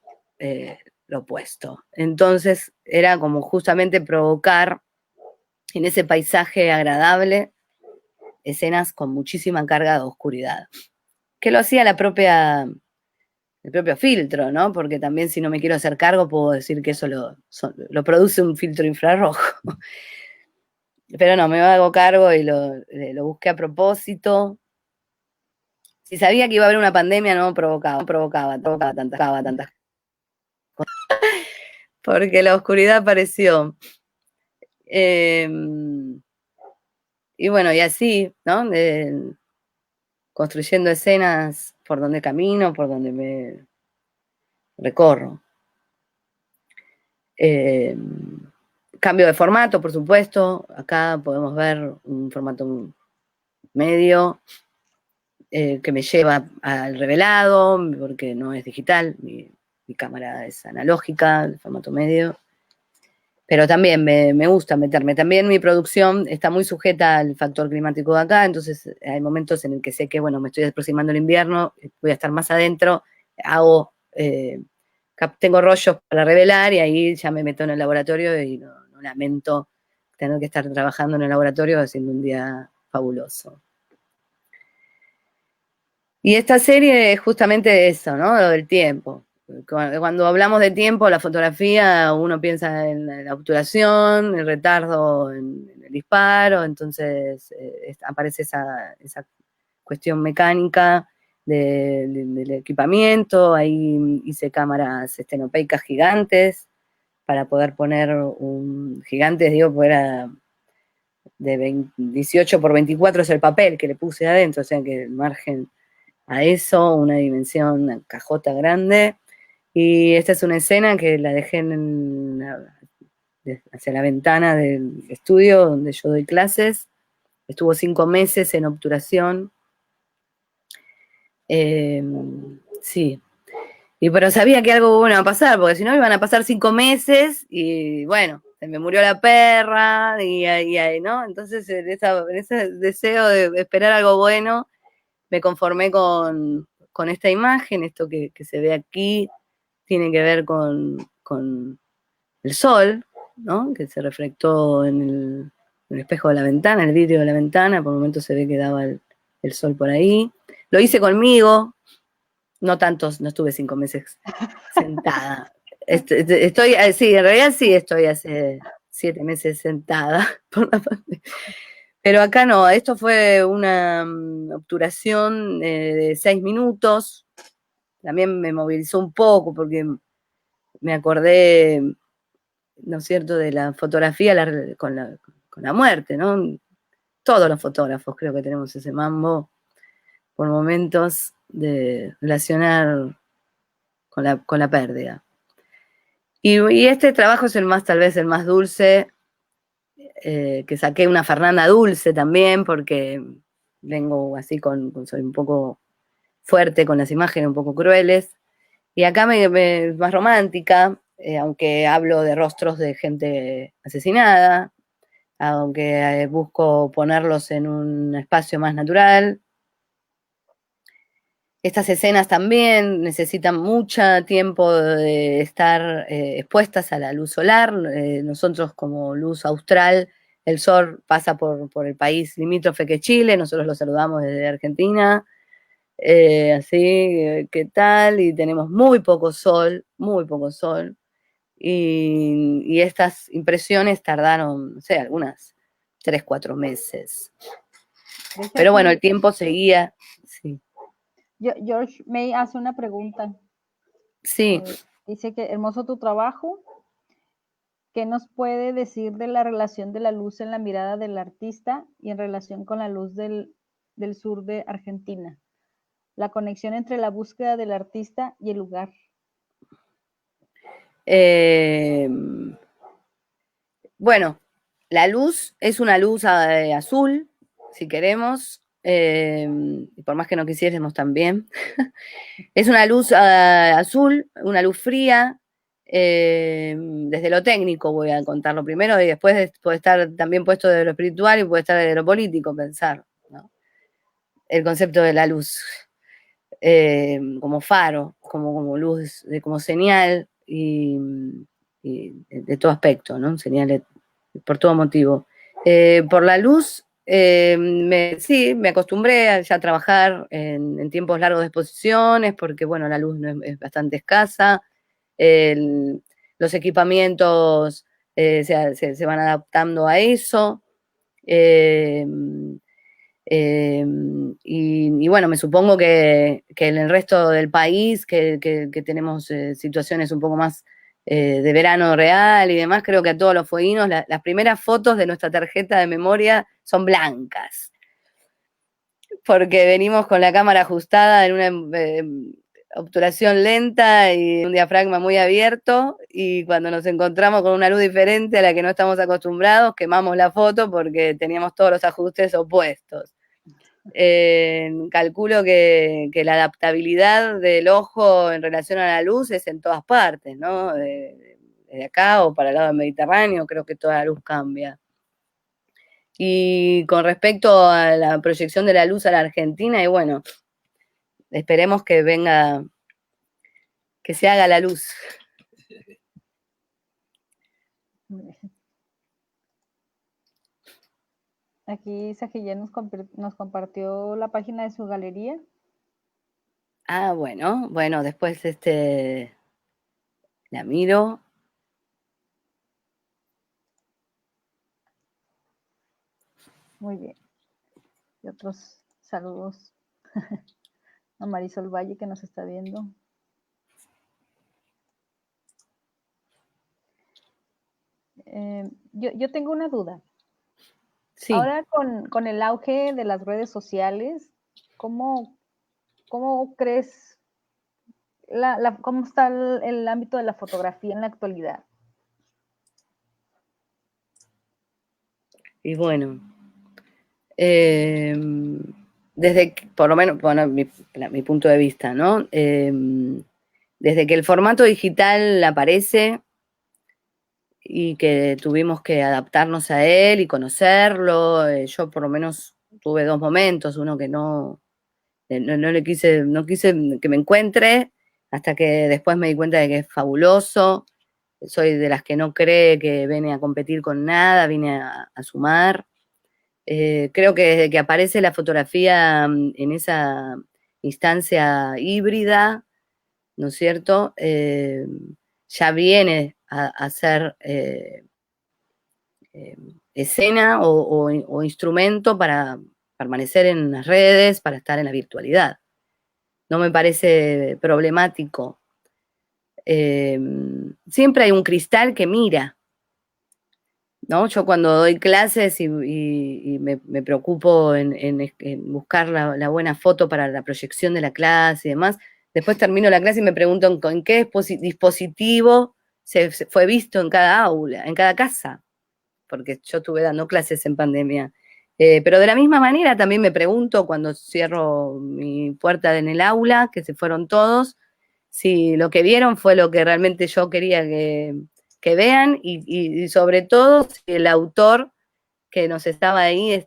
lo opuesto. Entonces era como justamente provocar en ese paisaje agradable escenas con muchísima carga de oscuridad, que lo hacía el propio filtro, ¿no? Porque también, si no me quiero hacer cargo, puedo decir que eso lo produce un filtro infrarrojo. Pero no, me hago cargo y lo busqué a propósito. Si sabía que iba a haber una pandemia, no provocaba tantas cosas. Porque la oscuridad apareció. Y bueno, y así, ¿no? Construyendo escenas por donde camino, por donde me recorro. Cambio de formato, por supuesto. Acá podemos ver un formato medio que me lleva al revelado, porque no es digital, mi cámara es analógica, el formato medio. Pero también me gusta meterme. También mi producción está muy sujeta al factor climático de acá, entonces hay momentos en el que sé que, bueno, me estoy aproximando el invierno, voy a estar más adentro, tengo rollos para revelar y ahí ya me meto en el laboratorio y no lamento tener que estar trabajando en el laboratorio haciendo un día fabuloso. Y esta serie es justamente eso, ¿no? Lo del tiempo. Cuando hablamos de tiempo, la fotografía, uno piensa en la obturación, el retardo en el disparo, entonces aparece esa cuestión mecánica del equipamiento. Ahí hice cámaras estenopeicas gigantes para poder poner gigantes, digo, porque era de 18 por 24 es el papel que le puse adentro, o sea que el margen a eso, una dimensión, una cajota grande. Y esta es una escena que la dejé hacia la ventana del estudio donde yo doy clases. Estuvo 5 meses en obturación. Sí. Pero sabía que algo bueno iba a pasar, porque si no iban a pasar 5 meses y bueno, se me murió la perra y ¿no? Entonces en ese deseo de esperar algo bueno, me conformé con esta imagen. Esto que se ve aquí tiene que ver con el sol, ¿no? Que se reflectó en el espejo de la ventana, el vidrio de la ventana. Por momentos se ve que daba el sol por ahí. Lo hice conmigo, no tantos, no estuve 5 meses sentada. Sí, en realidad sí estoy hace 7 meses sentada por la pandemia. Pero acá no, esto fue una obturación de 6 minutos. También me movilizó un poco porque me acordé, ¿no es cierto?, de la fotografía con la muerte, ¿no? Todos los fotógrafos creo que tenemos ese mambo por momentos de relacionar con la pérdida. Y este trabajo es tal vez el más dulce, que saqué una Fernanda dulce también, porque vengo así soy un poco fuerte con las imágenes, un poco crueles. Y acá más romántica, aunque hablo de rostros de gente asesinada, aunque busco ponerlos en un espacio más natural. Estas escenas también necesitan mucho tiempo de estar expuestas a la luz solar. Nosotros como luz austral, el sol pasa por el país limítrofe que es Chile, nosotros lo saludamos desde Argentina. Así, ¿qué tal? Y tenemos muy poco sol, muy poco sol. Y estas impresiones tardaron, no sé, algunas 3, 4 meses. Pero bueno, el tiempo seguía. Sí. George May hace una pregunta. Sí. Dice que hermoso tu trabajo. ¿Qué nos puede decir de la relación de la luz en la mirada del artista y en relación con la luz del sur de Argentina? La conexión entre la búsqueda del artista y el lugar. Bueno, la luz es una luz azul, si queremos, y por más que no quisiéramos también. Es una luz azul, una luz fría. Desde lo técnico voy a contarlo primero y después puede estar también puesto de lo espiritual y puede estar de lo político, pensar, ¿no? El concepto de la luz como faro, como luz, como señal y de todo aspecto, ¿no? Señal por todo motivo. Por la luz, sí, me acostumbré ya a trabajar en tiempos largos de exposiciones, porque bueno, la luz no es bastante escasa. Los equipamientos se van adaptando a eso. Y bueno, me supongo que en el resto del país, que tenemos situaciones un poco más de verano real y demás, creo que a todos los fueguinos las primeras fotos de nuestra tarjeta de memoria son blancas, porque venimos con la cámara ajustada en una obturación lenta y un diafragma muy abierto, y cuando nos encontramos con una luz diferente a la que no estamos acostumbrados, quemamos la foto porque teníamos todos los ajustes opuestos. Calculo que la adaptabilidad del ojo en relación a la luz es en todas partes, ¿no? De acá o para el lado del Mediterráneo, creo que toda la luz cambia. Y con respecto a la proyección de la luz a la Argentina, y bueno, esperemos que venga, que se haga la luz. Aquí Sajillén nos compartió la página de su galería. Ah, bueno, después la miro. Muy bien. Y otros saludos a Marisol Valle, que nos está viendo. Yo tengo una duda. Sí. Ahora con el auge de las redes sociales, ¿cómo crees, cómo está el ámbito de la fotografía en la actualidad? Y bueno, desde, por lo menos, bueno, mi punto de vista, ¿no? Desde que el formato digital aparece y que tuvimos que adaptarnos a él y conocerlo, yo por lo menos tuve 2 momentos, uno que no quise que me encuentre, hasta que después me di cuenta de que es fabuloso. Soy de las que no cree que viene a competir con nada, vine a sumar. Creo que desde que aparece la fotografía en esa instancia híbrida, ¿no es cierto? Ya viene a ser escena o instrumento para permanecer en las redes, para estar en la virtualidad. No me parece problemático. Siempre hay un cristal que mira, ¿no? Yo cuando doy clases y me preocupo en buscar la buena foto para la proyección de la clase y demás, después termino la clase y me pregunto en qué dispositivo se fue visto en cada aula, en cada casa, porque yo estuve dando clases en pandemia. Pero de la misma manera también me pregunto cuando cierro mi puerta en el aula, que se fueron todos, si lo que vieron fue lo que realmente yo quería que vean y sobre todo si el autor que nos estaba ahí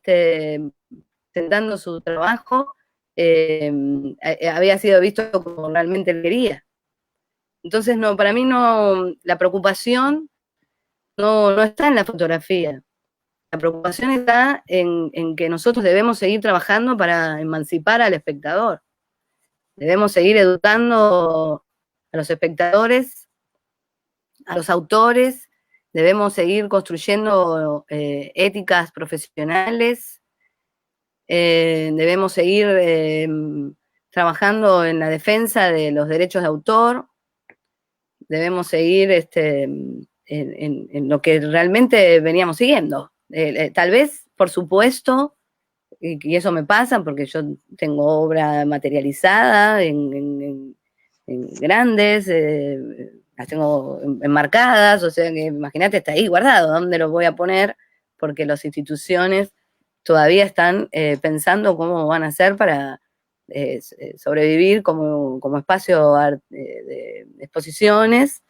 presentando su trabajo había sido visto como realmente él quería. Entonces, no, para mí no, la preocupación no está en la fotografía. La preocupación está en que nosotros debemos seguir trabajando para emancipar al espectador. Debemos seguir educando a los espectadores, a los autores, debemos seguir construyendo éticas profesionales, debemos seguir trabajando en la defensa de los derechos de autor, debemos seguir en lo que realmente veníamos siguiendo. Tal vez, por supuesto, y eso me pasa porque yo tengo obra materializada en grandes, las tengo enmarcadas, o sea que imagínate, está ahí guardado, ¿dónde lo voy a poner? Porque las instituciones todavía están pensando cómo van a hacer para sobrevivir como espacio de exposiciones,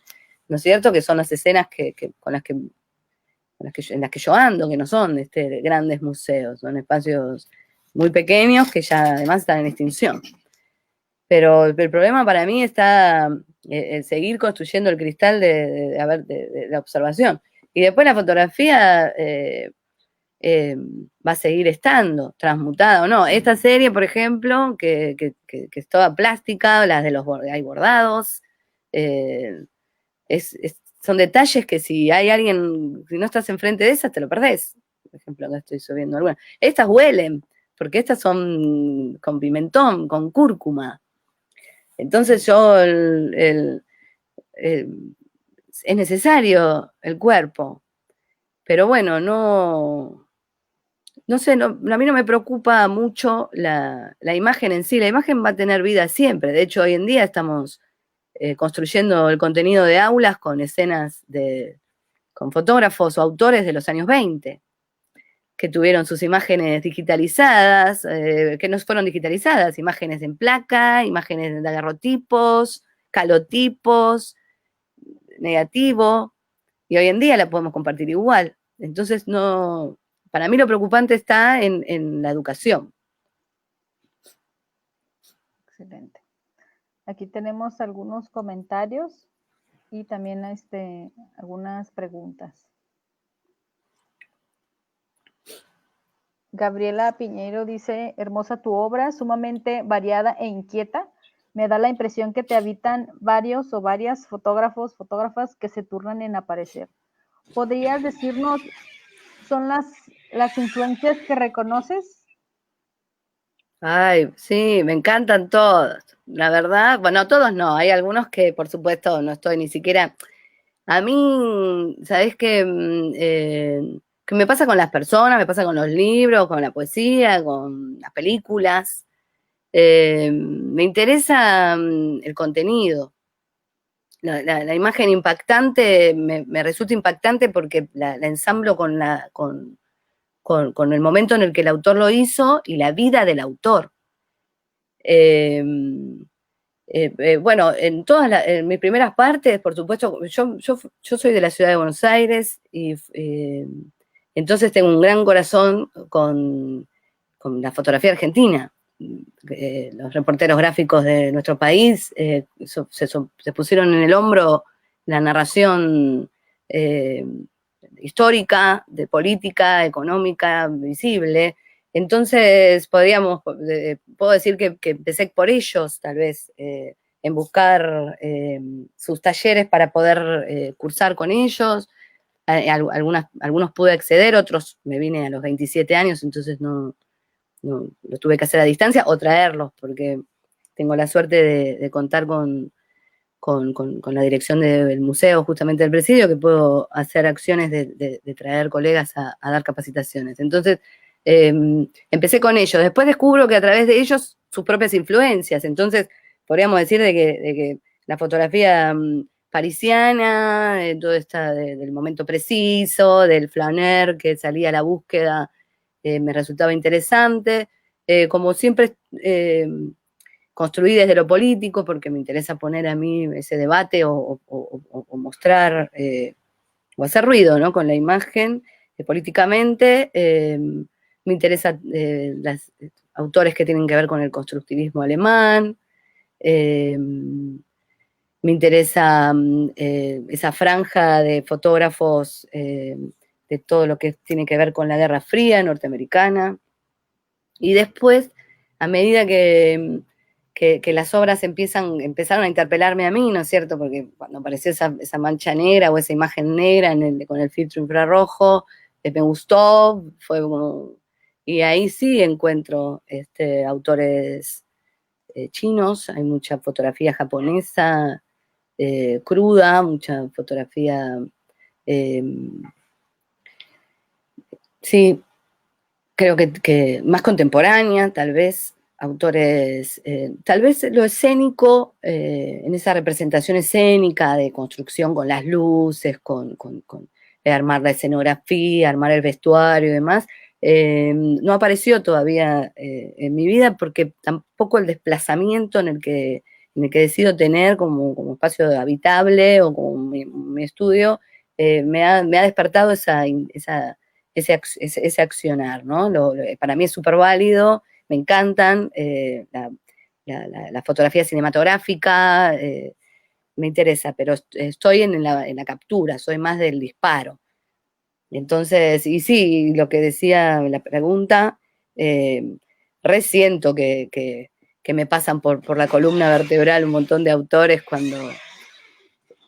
¿no es cierto? Que son las escenas en las que yo ando, que no son grandes museos, son espacios muy pequeños que ya además están en extinción. Pero el problema para mí está seguir construyendo el cristal de la observación. Y después la fotografía va a seguir estando transmutada o no. Esta serie, por ejemplo, que es toda plástica, las de hay bordados, son detalles que si hay alguien, si no estás enfrente de esas, te lo perdés. Por ejemplo, acá estoy subiendo algunas. Estas huelen, porque estas son con pimentón, con cúrcuma. Entonces es necesario el cuerpo. Pero bueno, no sé, a mí no me preocupa mucho la imagen en sí. La imagen va a tener vida siempre. De hecho, hoy en día estamos construyendo el contenido de aulas con escenas con fotógrafos o autores de los años 20, que tuvieron sus imágenes digitalizadas, que no fueron digitalizadas, imágenes en placa, imágenes de daguerrotipos, calotipos, negativo, y hoy en día la podemos compartir igual. Entonces, no, para mí lo preocupante está en la educación. Excelente. Aquí tenemos algunos comentarios y también algunas preguntas. Gabriela Piñeiro dice, hermosa tu obra, sumamente variada e inquieta. Me da la impresión que te habitan varios o varias fotógrafas que se turnan en aparecer. ¿Podrías decirnos, son las influencias que reconoces? Ay, sí, me encantan todos. La verdad, bueno, todos no, hay algunos que por supuesto no estoy ni siquiera. A mí, ¿sabés qué? Que me pasa con las personas, me pasa con los libros, con la poesía, con las películas. Me interesa el contenido. La imagen impactante me resulta impactante porque la ensamblo con el momento en el que el autor lo hizo y la vida del autor. Bueno, en mis primeras partes, por supuesto, yo soy de la ciudad de Buenos Aires y entonces tengo un gran corazón con la fotografía argentina. Los reporteros gráficos de nuestro país se pusieron en el hombro la narración histórica, de política, económica, visible. Entonces, puedo decir que empecé por ellos, tal vez, en buscar sus talleres para poder cursar con ellos. Algunos pude acceder, otros me vine a los 27 años, entonces no lo tuve que hacer a distancia o traerlos, porque tengo la suerte de contar con la dirección del museo, justamente del presidio, que puedo hacer acciones de traer colegas a dar capacitaciones. Entonces, empecé con ellos. Después descubro que a través de ellos sus propias influencias. Entonces, podríamos decir de que la fotografía parisiana, todo está del momento preciso, del flaner que salía a la búsqueda, me resultaba interesante. Como siempre, construí desde lo político, porque me interesa poner a mí ese debate o mostrar, o hacer ruido, ¿no? Con la imagen, políticamente. Me interesan los autores que tienen que ver con el constructivismo alemán. Me interesa esa franja de fotógrafos de todo lo que tiene que ver con la Guerra Fría norteamericana. Y después, a medida que las obras empezaron a interpelarme a mí, ¿no es cierto? Porque cuando apareció esa mancha negra o esa imagen negra con el filtro infrarrojo, me gustó, fue como... Y ahí sí encuentro autores chinos, hay mucha fotografía japonesa, cruda, mucha fotografía, sí, creo que más contemporánea, tal vez, autores, tal vez lo escénico, en esa representación escénica de construcción con las luces, con armar la escenografía, armar el vestuario y demás, no apareció todavía en mi vida, porque tampoco el desplazamiento en el que decido tener como espacio habitable o como mi estudio, me ha despertado ese accionar, ¿no? Para mí es súper válido, me encantan, la fotografía cinematográfica, me interesa, pero estoy en la captura, soy más del disparo. Entonces, y sí, lo que decía la pregunta, resiento que me pasan por la columna vertebral un montón de autores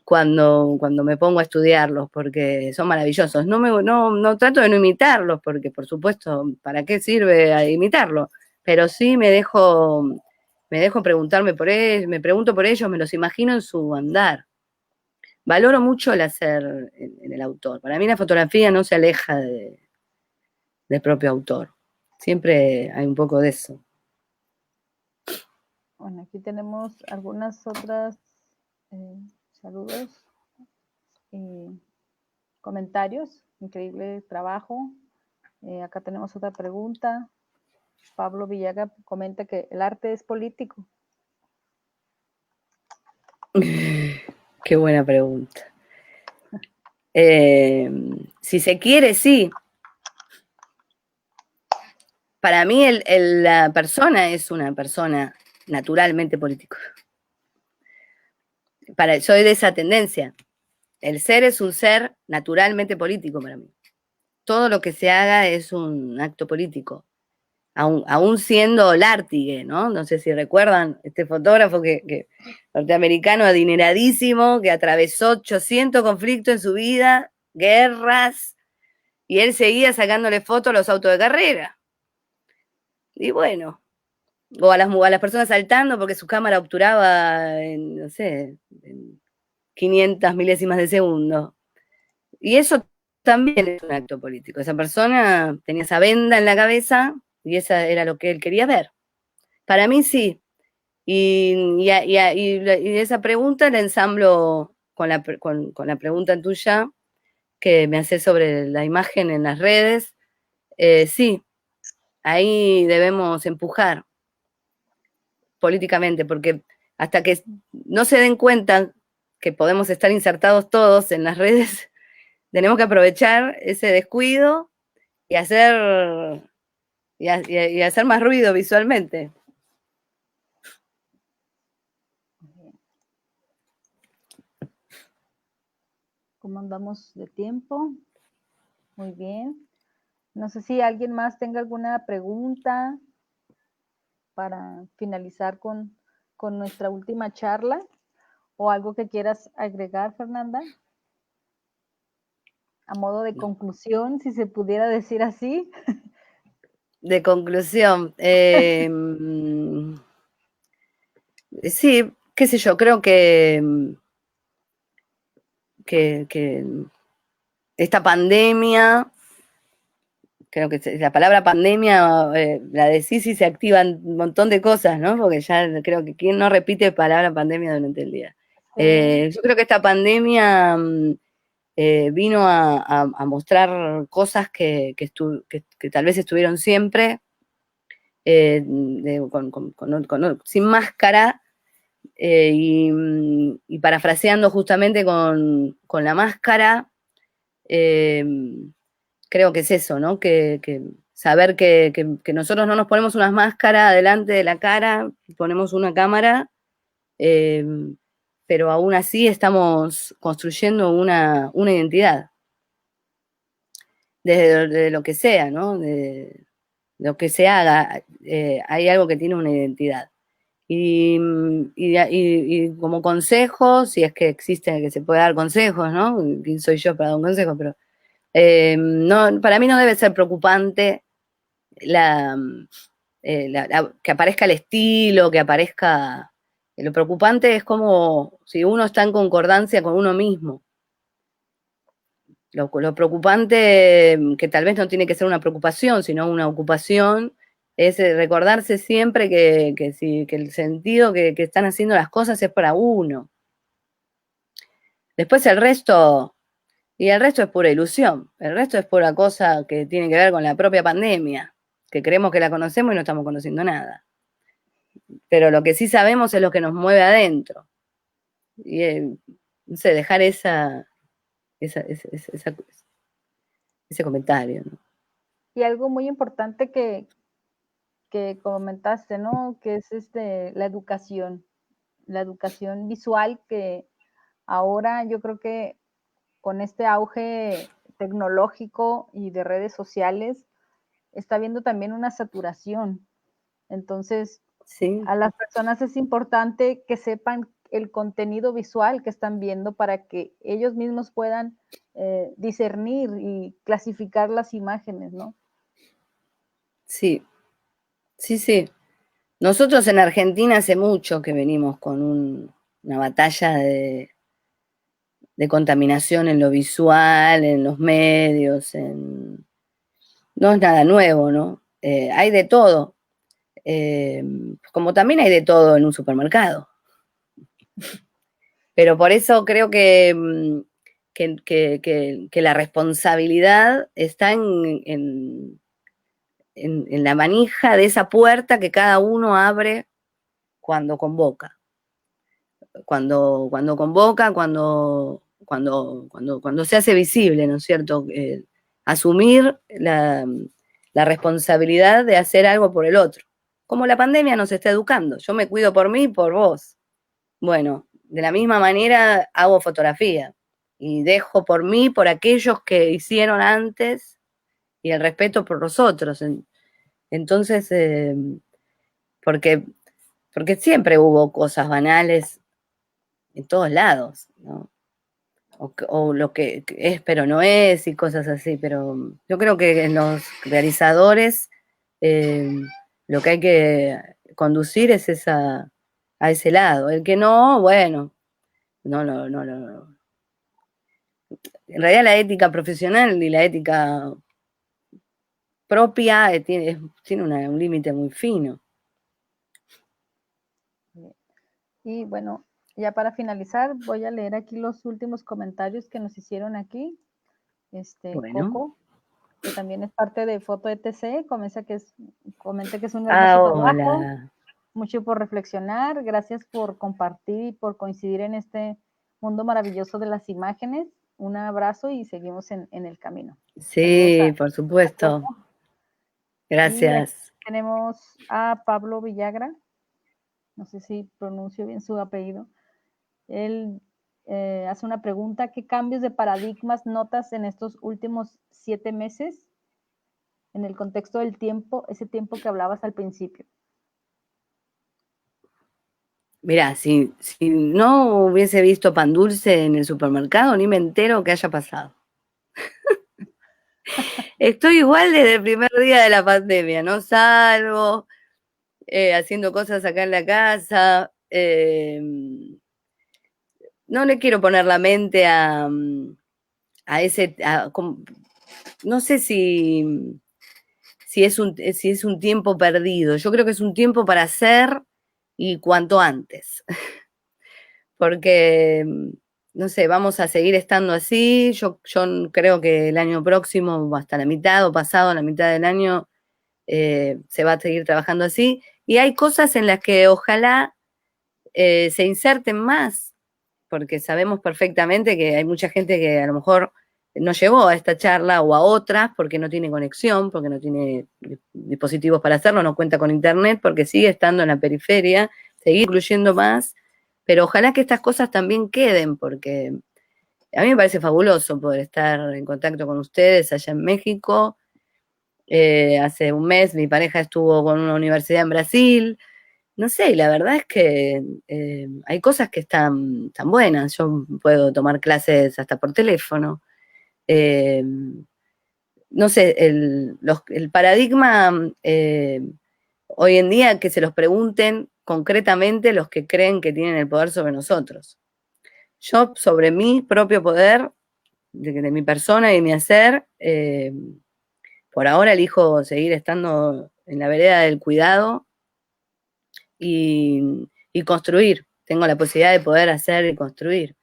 cuando me pongo a estudiarlos, porque son maravillosos. No trato de no imitarlos, porque por supuesto, ¿para qué sirve a imitarlo? Pero sí me dejo preguntarme por ellos, me pregunto por ellos, me los imagino en su andar. Valoro mucho el hacer en el autor. Para mí la fotografía no se aleja del propio autor. Siempre hay un poco de eso. Bueno, aquí tenemos algunas otras saludos y comentarios. Increíble trabajo. Acá tenemos otra pregunta. Pablo Villaga comenta que el arte es político. Qué buena pregunta. Si se quiere, sí. Para mí la persona es una persona naturalmente política. Soy de esa tendencia. El ser es un ser naturalmente político para mí. Todo lo que se haga es un acto político. Aún siendo Lártigue, ¿no? No sé si recuerdan este fotógrafo norteamericano adineradísimo, que atravesó 800 conflictos en su vida, guerras, y él seguía sacándole fotos a los autos de carrera. Y bueno, o a las personas saltando porque su cámara obturaba no sé, en 500 milésimas de segundo. Y eso también es un acto político. Esa persona tenía esa venda en la cabeza y esa era lo que él quería ver. Para mí sí. Y esa pregunta la ensamblo con la pregunta tuya que me haces sobre la imagen en las redes. Sí, ahí debemos empujar políticamente, porque hasta que no se den cuenta que podemos estar insertados todos en las redes, tenemos que aprovechar ese descuido y hacer más ruido visualmente. ¿Cómo andamos de tiempo? Muy bien. No sé si alguien más tenga alguna pregunta para finalizar con nuestra última charla o algo que quieras agregar, Fernanda. A modo de conclusión, si se pudiera decir así. De conclusión, sí, qué sé yo, creo que esta pandemia, creo que la palabra pandemia la decís y se activan un montón de cosas, ¿no? Porque ya creo que quien no repite palabra pandemia durante el día. Yo creo que esta pandemia vino a mostrar cosas que tal vez estuvieron siempre, sin máscara, y parafraseando justamente con la máscara, creo que es eso, ¿no? Que saber que nosotros no nos ponemos unas máscaras delante de la cara, ponemos una cámara, eh, pero aún así estamos construyendo una identidad, desde lo que sea, ¿no? De lo que se haga, hay algo que tiene una identidad. Y como consejo, si es que existe, que se puede dar consejos, ¿no? ¿Quién soy yo para dar un consejo? Pero no, para mí no debe ser preocupante la, que aparezca el estilo, que aparezca. Lo preocupante es como si uno está en concordancia con uno mismo. Lo preocupante, que tal vez no tiene que ser una preocupación, sino una ocupación, es recordarse siempre que el sentido que están haciendo las cosas es para uno. Después el resto es pura ilusión, el resto es pura cosa que tiene que ver con la propia pandemia, que creemos que la conocemos y no estamos conociendo nada. Pero lo que sí sabemos es lo que nos mueve adentro. Y no sé, dejar ese comentario, ¿no? Y algo muy importante que comentaste, ¿no? Que es la educación visual, que ahora yo creo que con este auge tecnológico y de redes sociales está habiendo también una saturación. Entonces, Sí. a las personas es importante que sepan el contenido visual que están viendo para que ellos mismos puedan discernir y clasificar las imágenes, ¿no? Sí, sí. Nosotros en Argentina hace mucho que venimos con una batalla de contaminación en lo visual, en los medios, no es nada nuevo, ¿no? Hay de todo, como también hay de todo en un supermercado. Pero por eso creo que la responsabilidad está en la manija de esa puerta que cada uno abre cuando convoca. Cuando convoca, cuando se hace visible, ¿no es cierto? Asumir la responsabilidad de hacer algo por el otro. Como la pandemia nos está educando. Yo me cuido por mí y por vos. Bueno, de la misma manera hago fotografía y dejo por mí, por aquellos que hicieron antes y el respeto por los otros. Entonces, porque siempre hubo cosas banales en todos lados, ¿no? O lo que es pero no es y cosas así, pero yo creo que en los realizadores lo que hay que conducir es a ese lado. El que no, bueno, no. En realidad la ética profesional y la ética propia tiene un límite muy fino. Y bueno, ya para finalizar, voy a leer aquí los últimos comentarios que nos hicieron aquí. Bueno. Coco, que también es parte de Foto ETC, comenta que es un hermoso trabajo. Hola. Mucho por reflexionar, gracias por compartir y por coincidir en este mundo maravilloso de las imágenes. Un abrazo y seguimos en el camino. Sí, por supuesto. Gracias. Y tenemos a Pablo Villagra, no sé si pronuncio bien su apellido. Él hace una pregunta: ¿qué cambios de paradigmas notas en estos últimos 7 meses en el contexto del tiempo, ese tiempo que hablabas al principio? Mirá, si no hubiese visto pan dulce en el supermercado, ni me entero que haya pasado. Estoy igual desde el primer día de la pandemia, no salgo, haciendo cosas acá en la casa. No le quiero poner la mente a ese. No sé si es un tiempo perdido. Yo creo que es un tiempo para hacer y cuanto antes. porque, no sé, vamos a seguir estando así. Yo creo que el año próximo, hasta la mitad o pasado la mitad del año, se va a seguir trabajando así. Y hay cosas en las que ojalá se inserten más, porque sabemos perfectamente que hay mucha gente que a lo mejor no llegó a esta charla o a otras porque no tiene conexión, porque no tiene dispositivos para hacerlo, no cuenta con internet, porque sigue estando en la periferia, seguir incluyendo más, pero ojalá que estas cosas también queden, porque a mí me parece fabuloso poder estar en contacto con ustedes allá en México. Hace un mes mi pareja estuvo con una universidad en Brasil. No sé, y la verdad es que hay cosas que están buenas. Yo puedo tomar clases hasta por teléfono. Eh, no sé, el paradigma hoy en día que se los pregunten concretamente los que creen que tienen el poder sobre nosotros. Yo sobre mi propio poder, de mi persona y mi hacer, por ahora elijo seguir estando en la vereda del cuidado y construir. Tengo la posibilidad de poder hacer y construir.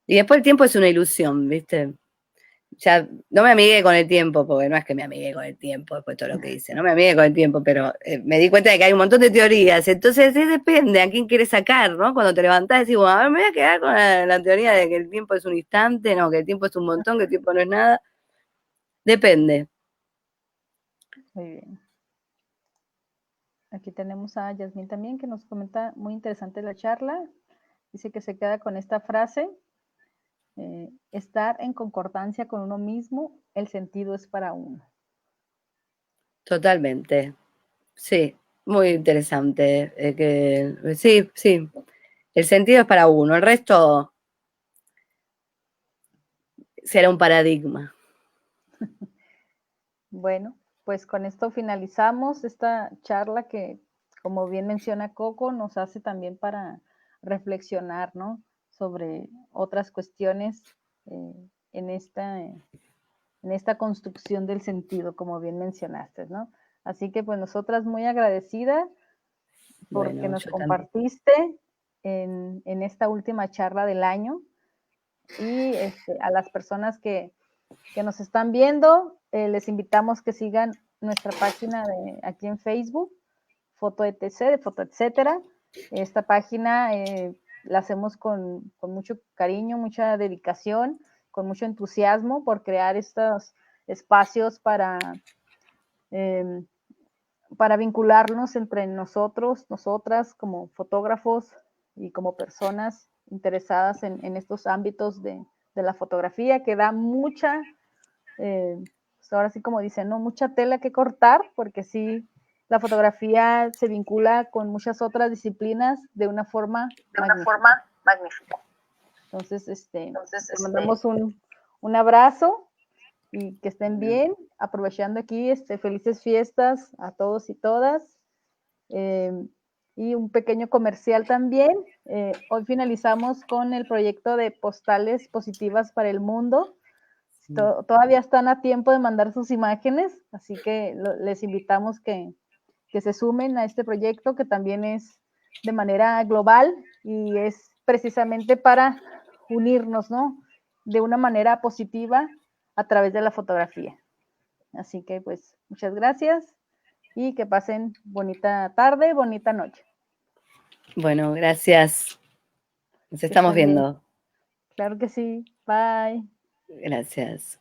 Y después el tiempo es una ilusión, ¿viste? Ya no me amigué con el tiempo, porque no es que me amigué con el tiempo, después todo lo que hice, no me amigué con el tiempo, pero me di cuenta de que hay un montón de teorías, entonces depende a quién quieres sacar, ¿no? Cuando te levantás y decís, bueno, a ver, me voy a quedar con la teoría de que el tiempo es un instante, no, que el tiempo es un montón, que el tiempo no es nada, depende. Muy bien. Aquí tenemos a Yasmín también que nos comenta muy interesante la charla. Dice que se queda con esta frase, estar en concordancia con uno mismo, el sentido es para uno. Totalmente, sí, muy interesante, sí, sí, el sentido es para uno, el resto será un paradigma. Bueno, pues con esto finalizamos esta charla que, como bien menciona Coco, nos hace también para reflexionar, ¿no? Sobre otras cuestiones eh, en esta construcción del sentido, como bien mencionaste, ¿no? Así que pues nosotras muy agradecidas porque Bueno, nos yo también. compartiste en esta última charla del año y a las personas que nos están viendo, les invitamos que sigan nuestra página de aquí en Facebook, Foto ETC, de Foto Etcétera. Esta página la hacemos con mucho cariño, mucha dedicación, con mucho entusiasmo por crear estos espacios para vincularnos entre nosotros, nosotras como fotógrafos y como personas interesadas en estos ámbitos de la fotografía, que da mucha, pues ahora sí como dicen, ¿no? Mucha tela que cortar, porque sí, la fotografía se vincula con muchas otras disciplinas de una forma De una magnífica. forma magnífica. Entonces, Entonces, te mandamos un abrazo y que estén bien, aprovechando aquí, felices fiestas a todos y todas. Y un pequeño comercial también. Hoy finalizamos con el proyecto de postales positivas para el mundo. Todavía están a tiempo de mandar sus imágenes, así que les invitamos que se sumen a este proyecto que también es de manera global y es precisamente para unirnos, ¿no? De una manera positiva a través de la fotografía. Así que pues muchas gracias y que pasen bonita tarde, bonita noche. Bueno, gracias. Nos Que estamos estén bien. viendo. Claro que sí. Bye. Gracias.